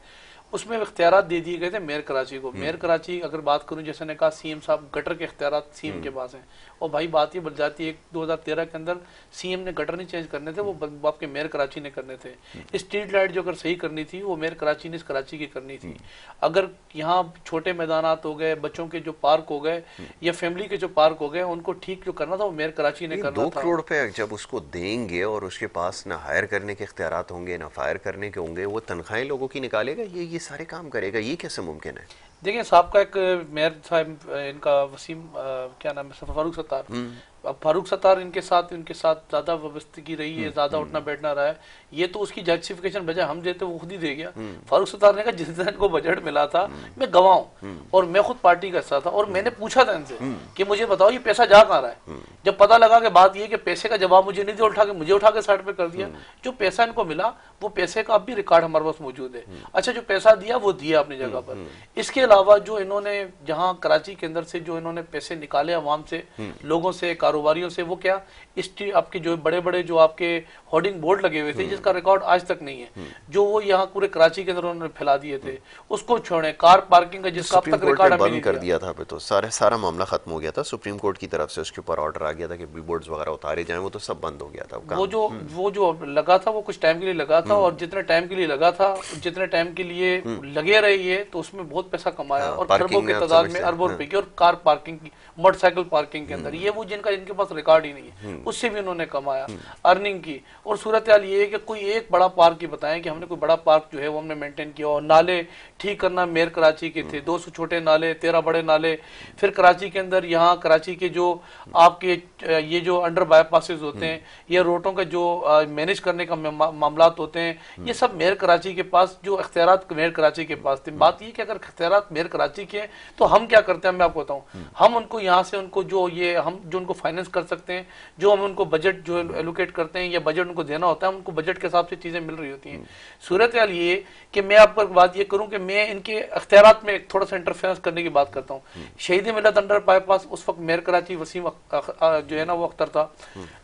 उसमें इख्तियारात दे दिए गए थे मेयर कराची को। मेयर कराची अगर बात करूं, जैसे ने कहा सीएम साहब गटर के इख्तियारात सीएम के पास हैं, और भाई बात ये बन जाती है 2013 के अंदर सीएम ने गटर नहीं चेंज करने थे, वो आपके मेयर कराची ने करने थे। स्ट्रीट लाइट जो अगर सही करनी थी वो मेयर कराची ने इस कराची की करनी थी। अगर यहाँ छोटे मैदानात हो गए, बच्चों के जो पार्क हो गए या फैमिली के जो पार्क हो गए, उनको ठीक जो करना था वो मेयर कराची ने करना था। 2 करोड़ रुपए जब उसको देंगे और उसके पास ना हायर करने के इख्तियारात होंगे ना फायर करने के होंगे, वो तनख्वाहें लोगों की निकालेगा, ये सारे काम करेगा, ये कैसे मुमकिन है? देखिए, साहब का एक मेयर था इनका वसीम, क्या नाम है, फारूक सत्तार। अब फारूक सत्तार इनके साथ ज्यादा वाबस्तगी रही है, ज्यादा उठना बैठना रहा है। ये तो उसकी जस्टिफिकेशन बजाय हम देते वो खुद ही दे गया। फारूक सत्तार ने कहा जिस दिन को बजट मिला था मैं गवाह हूं, और मैं खुद पार्टी का हिस्सा था, और मैंने पूछा था इनसे कि मुझे बताओ ये पैसा जा कहाँ रहा है। जब पता लगा कि बात ये कि पैसे का जवाब मुझे नहीं दिया, मुझे उठा के साइड पे कर दिया। जो पैसा इनको मिला वो पैसे का अब भी रिकॉर्ड हमारे पास मौजूद है। अच्छा, जो पैसा दिया वो दिया अपनी जगह पर। इसके अलावा जो इन्होंने जहां कराची के अंदर से जो इन्होंने पैसे निकाले अवाम से, लोगों से, कारोबारियों से, वो क्या आपके जो बड़े बड़े जो आपके होर्डिंग बोर्ड लगे हुए थे जिसका रिकॉर्ड आज तक नहीं है, जो वो यहाँ पूरे कराची के अंदर उन्होंने फैला दिए थे, उसको छोड़े। कार पार्किंग का जिसका अब तक रिकॉर्ड बंद कर दिया था, तो सारा मामला खत्म हो गया था। सुप्रीम कोर्ट की तरफ से उसके ऊपर ऑर्डर आ गया था कि बिलबोर्ड्स वगैरह उतारे जाएं, वो तो सब बंद हो गया था। वो जो लगा था वो कुछ टाइम के लिए लगा था, और जितने टाइम के लिए लगा था, जितने टाइम के लिए लगे रही है, तो उसमें बहुत पैसा कमाया, और खरबों की तादाद में, अरबों रुपए की। और कार पार्किंग की, मोटरसाइकिल पार्किंग के अंदर, ये वो इनके पास रिकॉर्ड ही नहीं है, उससे भी उन्होंने कमाया अर्निंग की। और सूरत हाल ये है कि कोई एक बड़ा पार्क ही बताएं कि हमने कोई बड़ा पार्क जो है वो हमने मेंटेन किया। और नाले ठीक करना मेयर कराची के थे, 200 छोटे नाले, 13 बड़े नाले। फिर कराची के अंदर, यहाँ कराची के जो आपके ये जो अंडर बाईपासेस होते हैं, ये रोडों का जो मैनेज करने का मामला होते हैं, ये सब मेयर कराची के पास, जो इख्तियारात मेयर कराची के पास थे। बात ये कि अगर इख्तियारात मेयर कराची के हैं तो हम क्या करते हैं, मैं आपको बताऊं, हम उनको यहाँ से उनको हम जो उनको फाइनेंस कर सकते हैं, जो हम उनको बजट जो एलोकेट करते हैं या बजट उनको देना होता है, उनको बजट के हिसाब से चीजें मिल रही होती हैं। सूरत हाल ये कि मैं आपको बात ये करूं कि मैं इनके इख्तियारात में थोड़ा सा इंटरफेरेंस करने की बात करता हूं। शहीद मिलत अंडर बाईपास, उस वक्त मेयर कराची वसीम जो है ना वो अख्तर था,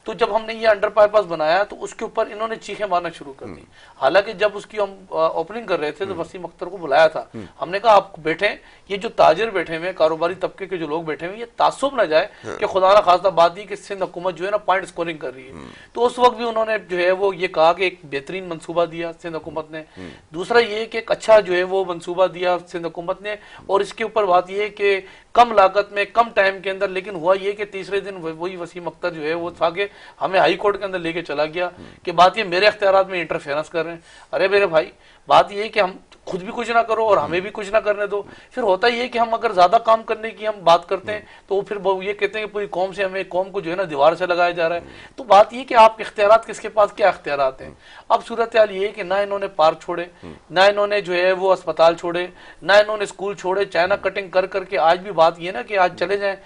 तो जब हमने ये अंडर बाईपास बनाया तो उसके ऊपर इन्होंने चीखें मारना शुरू कर दी। हालांकि जब उसकी हम ओपनिंग कर रहे थे तो वसीम अख्तर को बुलाया था, हमने कहा आप बैठे, ये जो ताजिर बैठे हुए, कारोबारी तबके के जो लोग बैठे हुए, ये तासुब ना जाए कि खुदा ना खास्ता बात ही कि सिंध हुकूमत जो है ना पॉइंट स्कोरिंग कर रही है। तो उस वक्त भी उन्होंने जो है वो ये कहा कि एक बेहतरीन मंसूबा दिया सिंध हुकूमत ने। दूसरा ये कि एक अच्छा जो है वो मंसूबा दिया सिंध हुकूमत ने, और इसके ऊपर बात ये कि कम लागत में कम टाइम के अंदर। लेकिन हुआ ये कि तीसरे दिन वही वसीम अख्तर जो है वो था कि हमें हाई कोर्ट के अंदर लेके चला गया कि बात ये मेरे इख्तियारात में इंटरफेरेंस कर रहे हैं। अरे मेरे भाई, बात ये है कि हम खुद भी कुछ ना करो और हमें भी कुछ ना करने दो। फिर होता ही है कि हम अगर ज्यादा काम करने की हम बात करते हैं तो फिर वो ये कहते हैं कि पूरी कौम से हमें कौम को जो है ना दीवार से लगाया जा रहा है। तो बात ये कि आप इख्तियारात किसके पास क्या इख्तियारात हैं। अब सूरत हाल ये है कि ना इन्होंने पार्क छोड़े, ना इन्होंने जो है वो अस्पताल छोड़े, ना इन्होंने स्कूल छोड़े। चाइना कटिंग कर करके आज भी बात ये ना कि आज चले जाए,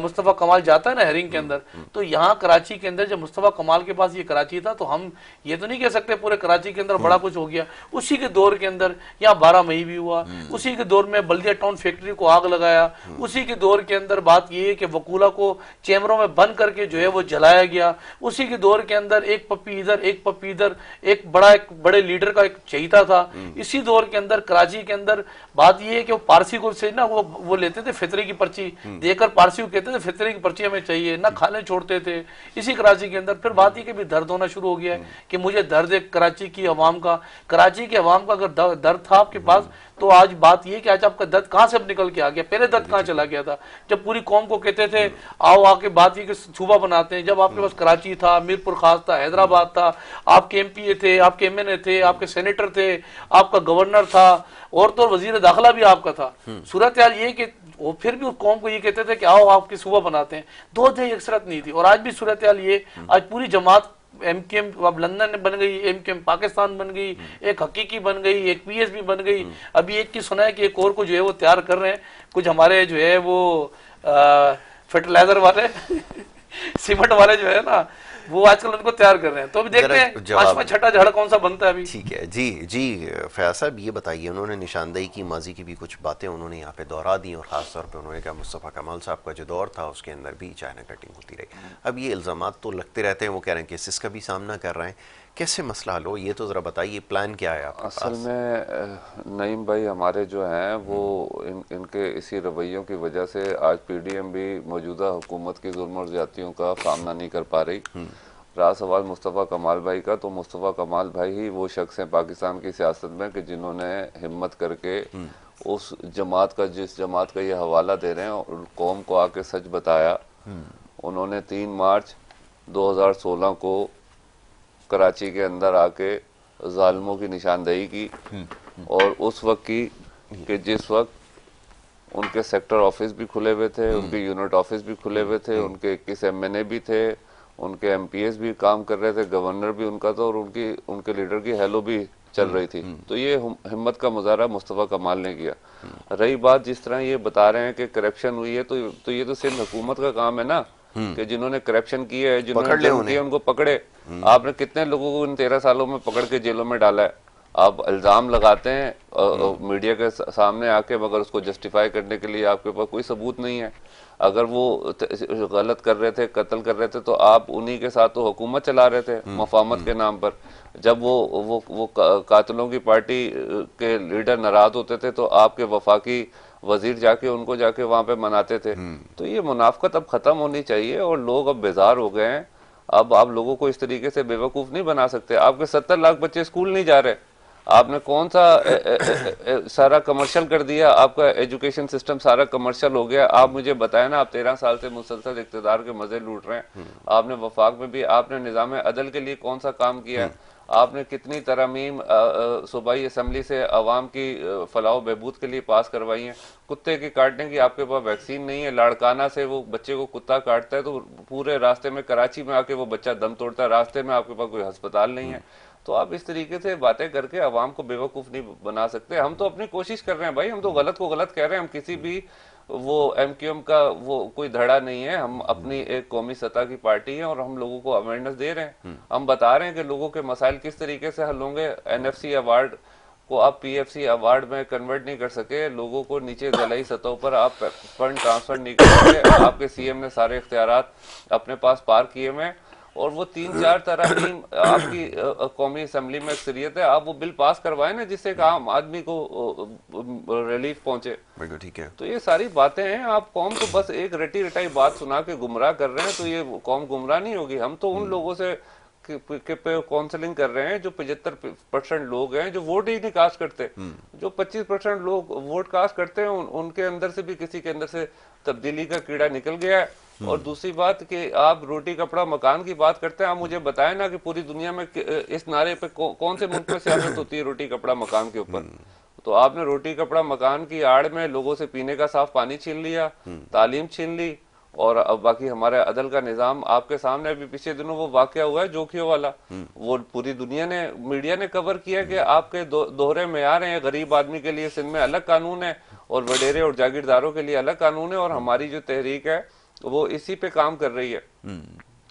मुस्तफा कमाल जाता है ना हेरिंग के अंदर, तो यहाँ कराची के अंदर जब मुस्तफा कमाल के पास ये कराची था तो हम ये तो नहीं कह सकते पूरे कराची के अंदर बड़ा कुछ हो गया। उसी के दौर के अंदर यहाँ 12 मई भी हुआ, उसी के दौर में बल्दिया टाउन फैक्ट्री को आग लगाया, उसी के दौर के अंदर बात ये है कि वकूला को चैम्बरों में बंद करके जो है वो जलाया गया। उसी के दौर के अंदर एक पप्पी इधर एक पप्पी इधर, एक बड़े लीडर का एक चहीता था। इसी दौर के अंदर कराची के अंदर बात ये है कि वो पारसी को से ना वो लेते थे फितरे की पर्ची देकर, पारसी को कहते थे फितरे की पर्ची हमें चाहिए, ना खाने छोड़ते थे इसी कराची के अंदर। फिर बात ये कि भी दर्द होना शुरू हो गया है कि मुझे दर्द है कराची की अवाम का। कराची के अवाम का अगर दर्द था आपके पास, तो आज बात ये कि आज आपका दर्द कहाँ से अब निकल के आ गया, पहले दर्द कहाँ चला गया था? जब पूरी कौम को कहते थे आओ आके बात ये कि सूबा बनाते हैं, जब आपके पास कराची था, मीरपुर खास था, हैदराबाद था, आपके एमपीए थे, आपके एमएनए थे, आपके सेनेटर थे, आपका गवर्नर था, और तो वजीर दाखिला भी आपका था। सूरत हाल ये कि वो फिर भी उस कौम को ये कहते थे कि आओ आपकी सूबा बनाते हैं, दो दे अक्सरत नहीं थी। और आज भी सूरत हाल ये, आज पूरी जमात एमकेएम अब लंदन बन गई, एमकेएम पाकिस्तान बन गई, एक हकीकी बन गई, एक पीएसबी बन गई, अभी एक की सुना है कि एक और को जो है वो तैयार कर रहे हैं, कुछ हमारे जो है वो फर्टिलाइजर वाले सीमेंट वाले जो है ना, वो आजकल उनको तैयार कर रहे हैं। तो अभी देखते हैं पांचवा छठा झड़ कौन सा बनता है अभी। ठीक है जी जी। फयाज साहब ये बताइए, उन्होंने निशानदेही की, माजी की भी कुछ बातें उन्होंने यहाँ पे दोहरा दी, और ख़ास तौर पे उन्होंने कहा मुस्तफ़ा कमाल साहब का जो दौर था उसके अंदर भी चाइना कटिंग होती रही। अब ये इल्ज़ामात तो लगते रहते हैं, वो कह रहे हैं कि इसका भी सामना कर रहे हैं, कैसे मसला हल हो, ये तो ज़रा बताइए, प्लान क्या है आपके असल पास? में नईम भाई हमारे जो हैं वो इनके इसी रवैयों की वजह से आज पीडीएम भी मौजूदा हुकूमत की जुल्म और ज़्यादतियों का सामना नहीं कर पा रही। रहा सवाल मुस्तफ़ा कमाल भाई का, तो मुस्तफ़ा कमाल भाई ही वो शख्स हैं पाकिस्तान की सियासत में कि जिन्होंने हिम्मत करके उस जमात का, जिस जमात का ये हवाला दे रहे हैं, और कौम को आके सच बताया। उन्होंने 3 मार्च 2016 को कराची के अंदर आके जालिमों की निशानदेही की, और उस वक्त की कि जिस वक्त उनके सेक्टर ऑफिस भी खुले हुए थे, उनके यूनिट ऑफिस भी खुले हुए थे, उनके 21 एमएनए भी थे, उनके एमपीएस भी काम कर रहे थे, गवर्नर भी उनका था, और उनके लीडर की हेलो भी चल रही थी। तो ये हिम्मत का मुजाहरा मुस्तफ़ा कमाल ने किया। रही बात जिस तरह ये बता रहे हैं कि करप्शन हुई है, तो ये तो सिर्फ हुकूमत का काम है ना कि जिन्होंने करप्शन किया है, जिन्होंने जुर्म किया उनको पकड़े। आपने कितने लोगों को इन 13 सालों में पकड़ के जेलों में डाला है? आप इल्जाम लगाते हैं मीडिया के सामने आके, मगर उसको जस्टिफाई करने के लिए आपके पास कोई सबूत नहीं है। अगर वो गलत कर रहे थे, कत्ल कर रहे थे, तो आप उन्हीं के साथ तो हुकूमत चला रहे थे मफामत के नाम पर। जब वो कातिलों की पार्टी के लीडर नाराज होते थे तो आपके वफाकी वजीर जाके उनको जाके वहां पे मनाते थे। तो ये मुनाफकत अब खत्म होनी चाहिए, और लोग अब बेजार हो गए हैं। अब आप लोगों को इस तरीके से बेवकूफ नहीं बना सकते। आपके 70 लाख बच्चे स्कूल नहीं जा रहे, आपने कौन सा सारा कमर्शियल कर दिया, आपका एजुकेशन सिस्टम सारा कमर्शियल हो गया। आप मुझे बताएं ना, आप 13 साल से मुसलसल इक़्तिदार के मजे लूट रहे हैं। आपने वफाक में भी आपने निज़ाम अदल के लिए कौन सा काम किया है? आपने कितनी तरमीम सूबाई असम्बली से अवाम की फलाह बहबूद के लिए पास करवाई है? कुत्ते की काटने की आपके पास वैक्सीन नहीं है, लाड़काना से वो बच्चे को कुत्ता काटता है तो पूरे रास्ते में कराची में आके वो बच्चा दम तोड़ता है, रास्ते में आपके पास कोई अस्पताल नहीं है। तो आप इस तरीके से बातें करके अवाम को बेवकूफ़ नहीं बना सकते। हम तो अपनी कोशिश कर रहे हैं भाई, हम तो गलत को गलत कह रहे हैं। हम किसी भी वो एमक्यूएम का वो कोई धड़ा नहीं है, हम अपनी एक कौमी सतह की पार्टी है और हम लोगों को अवेयरनेस दे रहे हैं। हम बता रहे हैं कि लोगों के मसाइल किस तरीके से हल होंगे। एनएफसी अवार्ड को आप पीएफसी अवार्ड में कन्वर्ट नहीं कर सके, लोगों को नीचे ज़िलाई सतह पर आप फंड ट्रांसफर नहीं कर सके। आपके सीएम ने सारे इख्तियारात अपने पास पार किए हुए, और वो 3-4 तरमीम आपकी कौमी असम्बली में अक्सरियत है, आप वो बिल पास करवाएं ना, जिससे आम आदमी को रिलीफ पहुंचे। बिल्कुल ठीक है। तो ये सारी बातें हैं। आप कौम को बस एक रटी रटाई बात सुना के गुमराह कर रहे हैं, तो ये कौम गुमराह नहीं होगी। हम तो उन लोगों से पे काउंसलिंग कर रहे हैं जो 75% लोग हैं जो वोट ही नहीं कास्ट करते। जो 25% लोग वोट कास्ट करते हैं उनके अंदर से भी किसी के अंदर से तब्दीली का कीड़ा निकल गया है। और दूसरी बात कि आप रोटी कपड़ा मकान की बात करते हैं, आप मुझे बताएं ना कि पूरी दुनिया में इस नारे पे कौन से मुल्क में सियासत होती है रोटी कपड़ा मकान के ऊपर? तो आपने रोटी कपड़ा मकान की आड़ में लोगों से पीने का साफ पानी छीन लिया, तालीम छीन ली, और अब बाकी हमारे अदल का निजाम आपके सामने अभी पिछले दिनों वो वाकया हुआ है जोखियों वाला, वो पूरी दुनिया ने, मीडिया ने कवर किया कि आपके दोहरे मेयार हैं। गरीब आदमी के लिए सिंध में अलग कानून है और वडेरे और जागीरदारों के लिए अलग कानून है, और हमारी जो तहरीक है वो इसी पे काम कर रही है,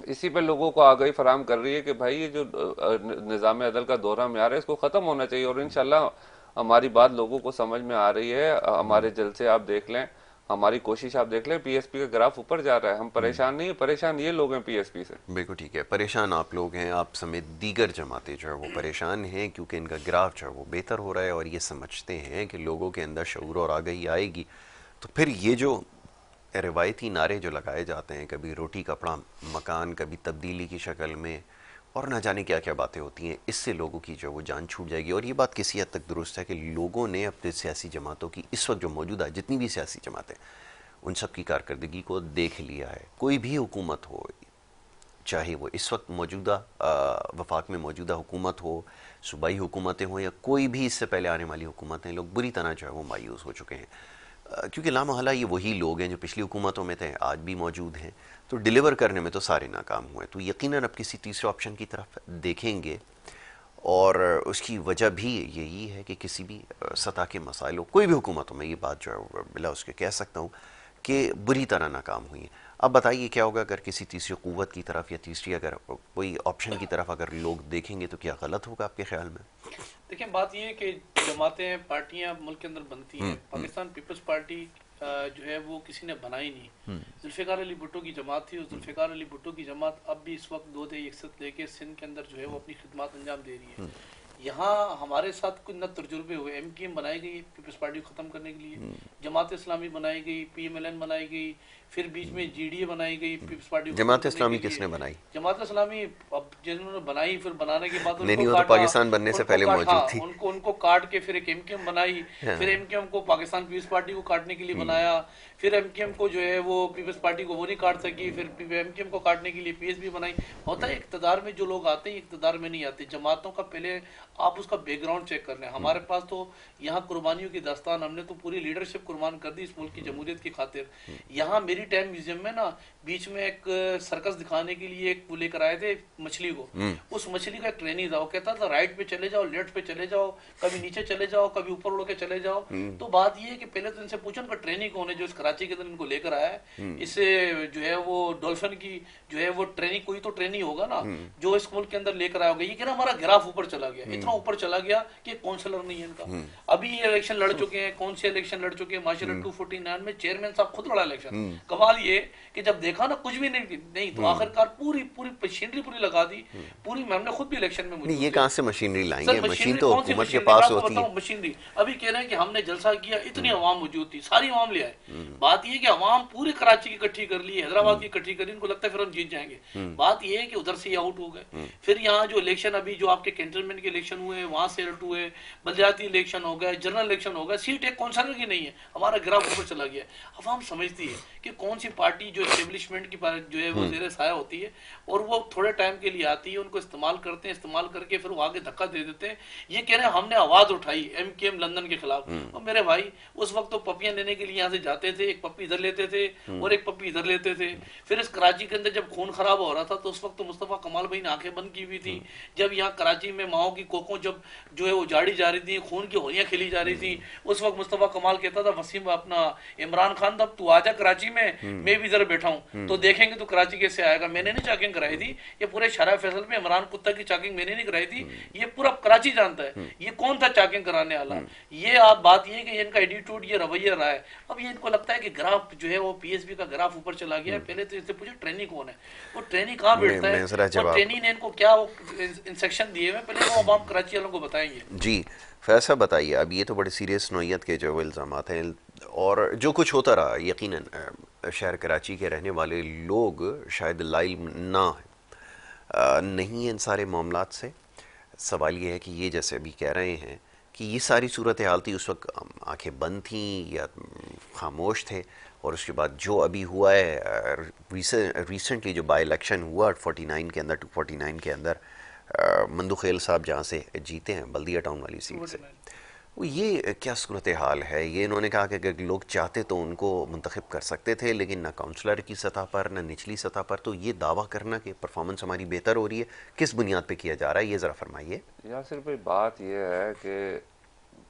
इसी पे लोगों को आगाही फराम कर रही है कि भाई ये जो निजाम अदल का दोहरा मेयार है इसको खत्म होना चाहिए। और इंशाल्लाह हमारी बात लोगों को समझ में आ रही है। हमारे जलसे आप देख लें, हमारी कोशिश आप देख लें, पीएसपी का ग्राफ ऊपर जा रहा है। हम परेशान नहीं है, परेशान ये लोग हैं पीएसपी से। बिल्कुल ठीक है, परेशान आप लोग हैं, आप समेत दीगर जमातें जो है वो परेशान हैं, क्योंकि इनका ग्राफ जो है वो बेहतर हो रहा है, और ये समझते हैं कि लोगों के अंदर शऊर और आगाही आएगी तो फिर ये जो रिवायती नारे जो लगाए जाते हैं, कभी रोटी कपड़ा मकान, कभी तब्दीली की शक्ल में, और ना जाने क्या क्या बातें होती हैं, इससे लोगों की जो वो जान छूट जाएगी। और ये बात किसी हद तक दुरुस्त है कि लोगों ने अपने सियासी जमातों की इस वक्त जो मौजूदा जितनी भी सियासी जमातें, उन सब की कारकर्दगी को देख लिया है। कोई भी हुकूमत हो, चाहे वो इस वक्त मौजूदा वफाक में मौजूदा हुकूमत हो, सूबाई हुकूमतें हों, या कोई भी इससे पहले आने वाली हुकूमतें, लोग बुरी तरह जो है वो मायूस हो चुके हैं। क्योंकि लामहला ये वही लोग हैं जो पिछली हुकूमतों में थे, आज भी मौजूद हैं। तो डिलीवर करने में तो सारे नाकाम हुए, तो यकीनन अब किसी तीसरे ऑप्शन की तरफ देखेंगे। और उसकी वजह भी यही है कि किसी भी सतह के मसाइल हो, कोई भी हुकूमतों में, ये बात जो है बिला उसके कह सकता हूँ कि बुरी तरह नाकाम हुई है। अब बताइए क्या होगा अगर किसी तीसरी क़ुव्वत की तरफ या तीसरी अगर कोई ऑप्शन की तरफ अगर लोग देखेंगे, तो क्या गलत होगा आपके ख्याल में? देखिए, बात ये है कि जमातें, पार्टियां मुल्क के अंदर बनती हैं। पाकिस्तान पीपल्स पार्टी जो है वो किसी ने बनाई नहीं। जुल्फ़िकार अली भुट्टो की जमात थी, और जुल्फ़िकार अली भुट्टो की जमात अब भी इस वक्त 2-1 लेके सिंध के अंदर जो है वो अपनी खिदमत अंजाम दे रही है। यहाँ हमारे साथ कुछ न तजुर्बे हुए। MKM बनाई गई पीपल्स पार्टी को ख़त्म करने के लिए, जमात इस्लामी बनाई गई, PMLN बनाई गई, फिर बीच में GDA बनाई गई पीपल्स पार्टी। जमात इस्लामी किसने बनाई? जमात इस्लामी अब जिन्होंने बनाई, फिर बनाने के बाद नहीं, वो तो पाकिस्तान बनने से पहले मौजूद थी। उनको काट के फिर एक MKM बनाई, फिर MKM को पाकिस्तान पीपल्स पार्टी को काटने के लिए बनाया, फिर MKM को जो है वो पीपल्स पार्टी को वो नहीं काट सकी, फिर MKM को काटने के लिए PSP बनाई। होता है इक़्तिदार में जो लोग आते हैं इक़्तिदार में नहीं आते। जमातों का पहले आप उसका बैकग्राउंड चेक कर लें। हमारे पास तो यहाँ कुर्बानियों की दास्तान, हमने तो पूरी लीडरशिप कुर्बान कर दी इस मुल्क की जमहूरियत की खातिर। यहाँ मेरी टाइम म्यूजियम में ना बीच में एक सर्कस दिखाने के लिए एक वो लेकर आए थे मछली को। उस मछली का एक ट्रेनिंग था, वो कहता था राइट पे चले जाओ, लेफ्ट पे चले जाओ, कभी नीचे चले जाओ, कभी ऊपर उड़ के चले जाओ। तो बात ये है कि पहले तो इनसे पूछो उनका ट्रेनिंग कौन है जो इस कराची के अंदर इनको लेकर आया है। इससे जो है वो डॉल्फिन की जो है वो ट्रेनिंग, कोई तो ट्रेनिंग होगा ना जो इस मुल्क के अंदर लेकर आया होगा। ये कह रहा हमारा ग्राफ ऊपर चला गया, इतना ऊपर चला गया कि काउंसलर नहीं है इनका। अभी ये इलेक्शन लड़ चुके हैं, कौन से इलेक्शन लड़ चुके हैं? माशाल्लाह 249 में चेयरमैन साहब खुद लड़ा इलेक्शन। कमाल ये कि जब देखा ना कुछ भी नहीं तो आखिरकार पूरी मशीनरी पूरी लगा दी पूरी। हमने खुद भी इलेक्शन में नहीं, ये कहां से मशीनरी लाएंगे? मशीन तो हुकूमत के पास होती है। मशीनरी अभी कह रहे हैं कि हमने जलसा किया, इतनी अवाम मौजूद थी, सारी अवाम ले आए। बात ये कि अवाम पूरी कराची की इकट्ठी कर ली, हैदराबाद की इकट्ठी कर ली, इनको लगता है फिर हम जीत जाएंगे। बात ये है कि उधर से आउट हो गए। फिर यहाँ जो इलेक्शन अभी जो आपके कैंटनमेंट के इलेक्शन हुए वहां से आउट हुए, बलदियाती इलेक्शन हो गए, जनरल इलेक्शन हो गए, सीट एक काउंसलर की नहीं है, हमारा ग्राफ ऊपर चला गया। अवाम समझती है कि कौन सी पार्टी जो एस्टेब्लिशमेंट की जो है वो ज़ेरे साया होती है और वो थोड़े टाइम के लिए आती है, उनको इस्तेमाल करते हैं, इस्तेमाल करके फिर वो आगे धक्का दे देते हैं। ये कह रहे हैं हमने आवाज उठाई MKM लंदन के खिलाफ। और मेरे भाई उस वक्त तो पपियां लेने के लिए यहाँ से जाते थे, एक पप्पी इधर लेते थे और एक पप्पी इधर लेते थे। फिर इस कराची के अंदर जब खून खराब हो रहा था तो उस वक्त तो मुस्तफा कमाल भाई ने आंखें बंद की हुई थी। जब यहाँ कराची में माओ की कोकों जब जो है वो जाड़ी जा रही थी, खून की होलियां खेली जा रही थी, उस वक्त मुस्तफा कमाल कहता था वसीम अपना इमरान खान तब तू आजा कराची में, मैं भी इधर बैठा हूँ तो देखेंगे तो कराची कैसे आएगा। मैंने नहीं चेकिंग कराई थी, ये पूरे शरा फैसल में इमरान कुत्ता की चेकिंग मैंने नहीं कराई थी, ये पूरा कराची जानता है ये कौन था चेकिंग कराने वाला। ये आप बात ये कि इनका एटीट्यूड, ये रवैया रहा है। अब ये इनको लगता है कि ग्राफ जो है वो PSB का ग्राफ ऊपर चला गया है। पहले तो इससे पूछो ट्रेनी कौन है, वो ट्रेनी कहाँ बैठता है और ट्रेनी ने इनको क्या वो इंस्ट्रक्शन दिए हुए, पहले वो अवाम कराची वालों को बताएंगे। जी फैसा बताइए, अब ये तो बड़े सीरियस नौयत के जो इल्ज़ामात हैं और जो कुछ होता रहा, यकीनन शहर कराची के रहने वाले लोग शायद लाइल ना नहीं इन सारे मामलात से। सवाल ये है कि ये जैसे अभी कह रहे हैं कि ये सारी सूरत हाल थी, उस वक्त आंखें बंद थी या खामोश थे, और उसके बाद जो अभी हुआ है रिसेंटली जो बाई इलेक्शन हुआ 49 के अंदर 249 के अंदर मंदू खेल साहब जहाँ से जीते हैं बल्दिया टाउन वाली सीट से, वो ये क्या सूरत हाल है? ये इन्होंने कहा कि अगर लोग चाहते तो उनको मुंतखब कर सकते थे, लेकिन ना काउंसलर की सतह पर ना निचली सतह पर। तो ये दावा करना कि परफॉर्मेंस हमारी बेहतर हो रही है, किस बुनियाद पे किया जा रहा है, ये ज़रा फरमाइए। यासिर भाई, बात ये है कि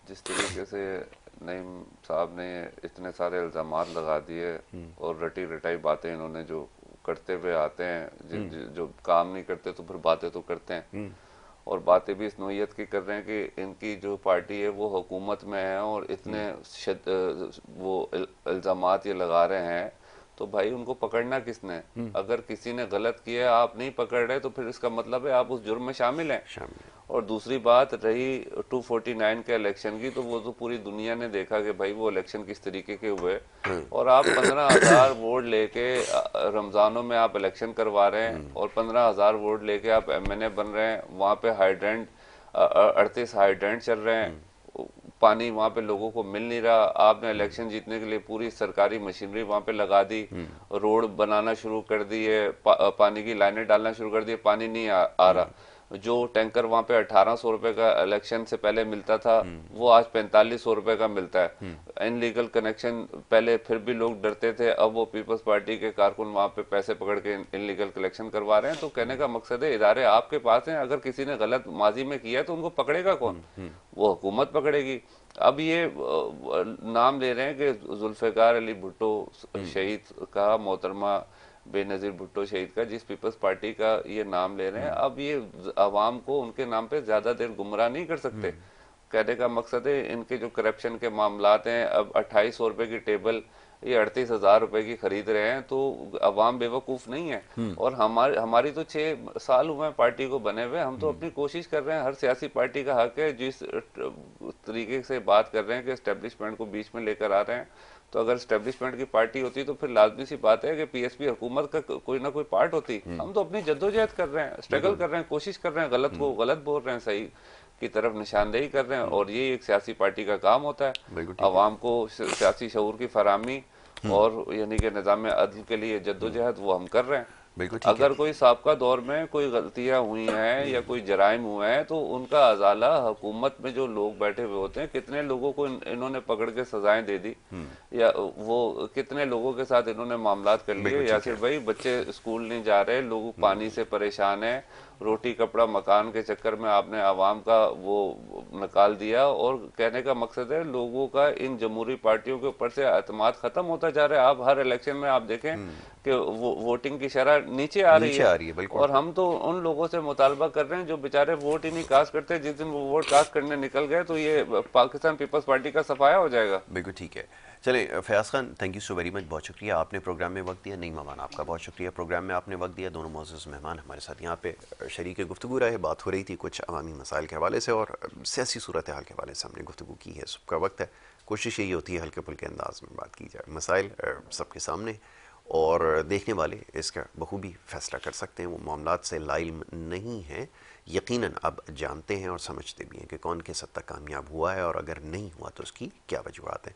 जिस तरीके से नईम साहब ने इतने सारे इल्ज़ामात लगा दिए और रटी रटाई बातें इन्होंने जो करते हुए आते हैं, जो काम नहीं करते तो फिर बातें तो करते हैं, और बातें भी इस नोयत की कर रहे हैं कि इनकी जो पार्टी है वो हुकूमत में है और इतने वो इल्ज़ामात ये लगा रहे हैं। तो भाई उनको पकड़ना किसने? अगर किसी ने गलत किया है, आप नहीं पकड़ रहे, तो फिर इसका मतलब है आप उस जुर्म में शामिल हैं। और दूसरी बात रही 249 के इलेक्शन की, तो वो तो पूरी दुनिया ने देखा कि भाई वो इलेक्शन किस तरीके के हुए। और आप 15,000 वोट लेके रमजानों में आप इलेक्शन करवा रहे हैं, और 15,000 वोट लेके आप MNA बन रहे हैं। वहां पे हाइड्रेंट 38 हाइड्रेंट चल रहे हैं, पानी वहां पे लोगों को मिल नहीं रहा। आपने इलेक्शन जीतने के लिए पूरी सरकारी मशीनरी वहां पे लगा दी, रोड बनाना शुरू कर दिए, पानी की लाइनें डालना शुरू कर दी, पानी नहीं आ रहा। जो टैंकर वहां पे 1800 रुपए का इलेक्शन से पहले मिलता था, वो आज 4500 रुपए का मिलता है। इनलीगल कनेक्शन, पहले फिर भी लोग डरते थे, अब वो पीपल्स पार्टी के कारकुन वहां पे पैसे पकड़ के इनलीगल कलेक्शन करवा रहे हैं। तो कहने का मकसद है इदारे आपके पास हैं, अगर किसी ने गलत माजी में किया तो उनको पकड़ेगा कौन? वो हुकूमत पकड़ेगी। अब ये नाम ले रहे हैं कि जुल्फिकार अली भुट्टो शहीद का, मोहतरमा बेनजीर भुट्टो शहीद का, जिस पीपल्स पार्टी का ये नाम ले रहे हैं, अब ये अवाम को उनके नाम पे ज्यादा देर गुमराह नहीं कर सकते। कहने का मकसद है इनके जो करप्शन के मामलात हैं, अब 2800 रुपए की टेबल ये 38,000 रुपए की खरीद रहे हैं, तो अवाम बेवकूफ नहीं है। और हमारी तो 6 साल हुए हैं पार्टी को बने हुए, हम तो अपनी कोशिश कर रहे हैं। हर सियासी पार्टी का हक है, जिस तरीके से बात कर रहे हैं कि एस्टेब्लिशमेंट को बीच में लेकर आ रहे हैं, तो अगर एस्टेब्लिशमेंट की पार्टी होती तो फिर लाजमी सी बात है कि PSP हुकूमत का कोई ना कोई पार्ट होती। हम तो अपनी जद्दोजहद कर रहे हैं, स्ट्रगल कर रहे हैं, कोशिश कर रहे हैं, गलत को गलत बोल रहे हैं, सही की तरफ निशानदेही कर रहे हैं। और ये एक सियासी पार्टी का काम होता है, अवाम को सियासी शऊर की फराहमी और यानी कि निज़ाम अदल के लिए जद्दोजहद वो हम कर रहे हैं। अगर कोई साबका दौर में कोई गलतियां हुई हैं या कोई जराइम हुए हैं, तो उनका अजाला हुकूमत में जो लोग बैठे हुए होते हैं, कितने लोगों को इन्होंने पकड़ के सजाएं दे दी, या वो कितने लोगों के साथ इन्होंने मामलात कर लिए। यासिर भाई, बच्चे स्कूल नहीं जा रहे, लोग पानी से परेशान है, रोटी कपड़ा मकान के चक्कर में आपने आवाम का वो निकाल दिया। और कहने का मकसद है लोगों का इन जमहूरी पार्टियों के ऊपर से एतमाद खत्म होता जा रहा है। आप हर इलेक्शन में आप देखें कि वोटिंग की शरह नीचे आ रही है। और हम तो उन लोगों से मुतालबा कर रहे हैं जो बेचारे वोट ही नहीं कास्ट करते। जिस दिन वो वोट कास्ट करने निकल गए तो ये पाकिस्तान पीपल्स पार्टी का सफाया हो जाएगा। बिल्कुल ठीक है। चले Fayaz Khan, thank you so very much, बहुत शुक्रिया, आपने प्रोग्राम में वक्त दिया। नहीं मेहमान, आपका बहुत शुक्रिया, प्रोग्राम में आपने वक्त दिया। दोनों मौजूद मेहमान हमारे साथ यहाँ पे शरीक गुफ्तगू रहे, बात हो रही थी कुछ अवामी मसाइल के हवाले से और सियासी सूरत हाल के हवाले से हमने गुफ्तगू की है। सबका वक्त है, कोशिश यही होती है हल्के फुल्के अंदाज में बात की जाए, मसाइल सबके सामने, और देखने वाले इसका बखूबी फैसला कर सकते हैं। वो मामलात से लाइल नहीं हैं, यकीनन अब जानते हैं और समझते भी हैं कि कौन किस हद तक कामयाब हुआ है और अगर नहीं हुआ तो उसकी क्या वजूहत हैं।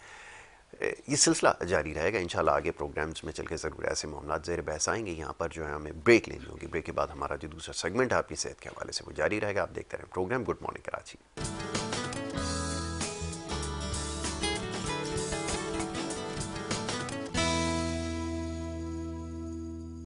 ये सिलसिला जारी रहेगा इंशाल्लाह। आगे प्रोग्राम्स में चल के ज़रूर ऐसे मामलात ज़ेर बहस आएंगे। यहाँ पर जो है हमें ब्रेक लेनी होगी। ब्रेक के बाद हमारा जो दूसरा सेगमेंट है आपकी सेहत के हवाले से वो जारी रहेगा। आप देखते रहें प्रोग्राम गुड मॉर्निंग कराची।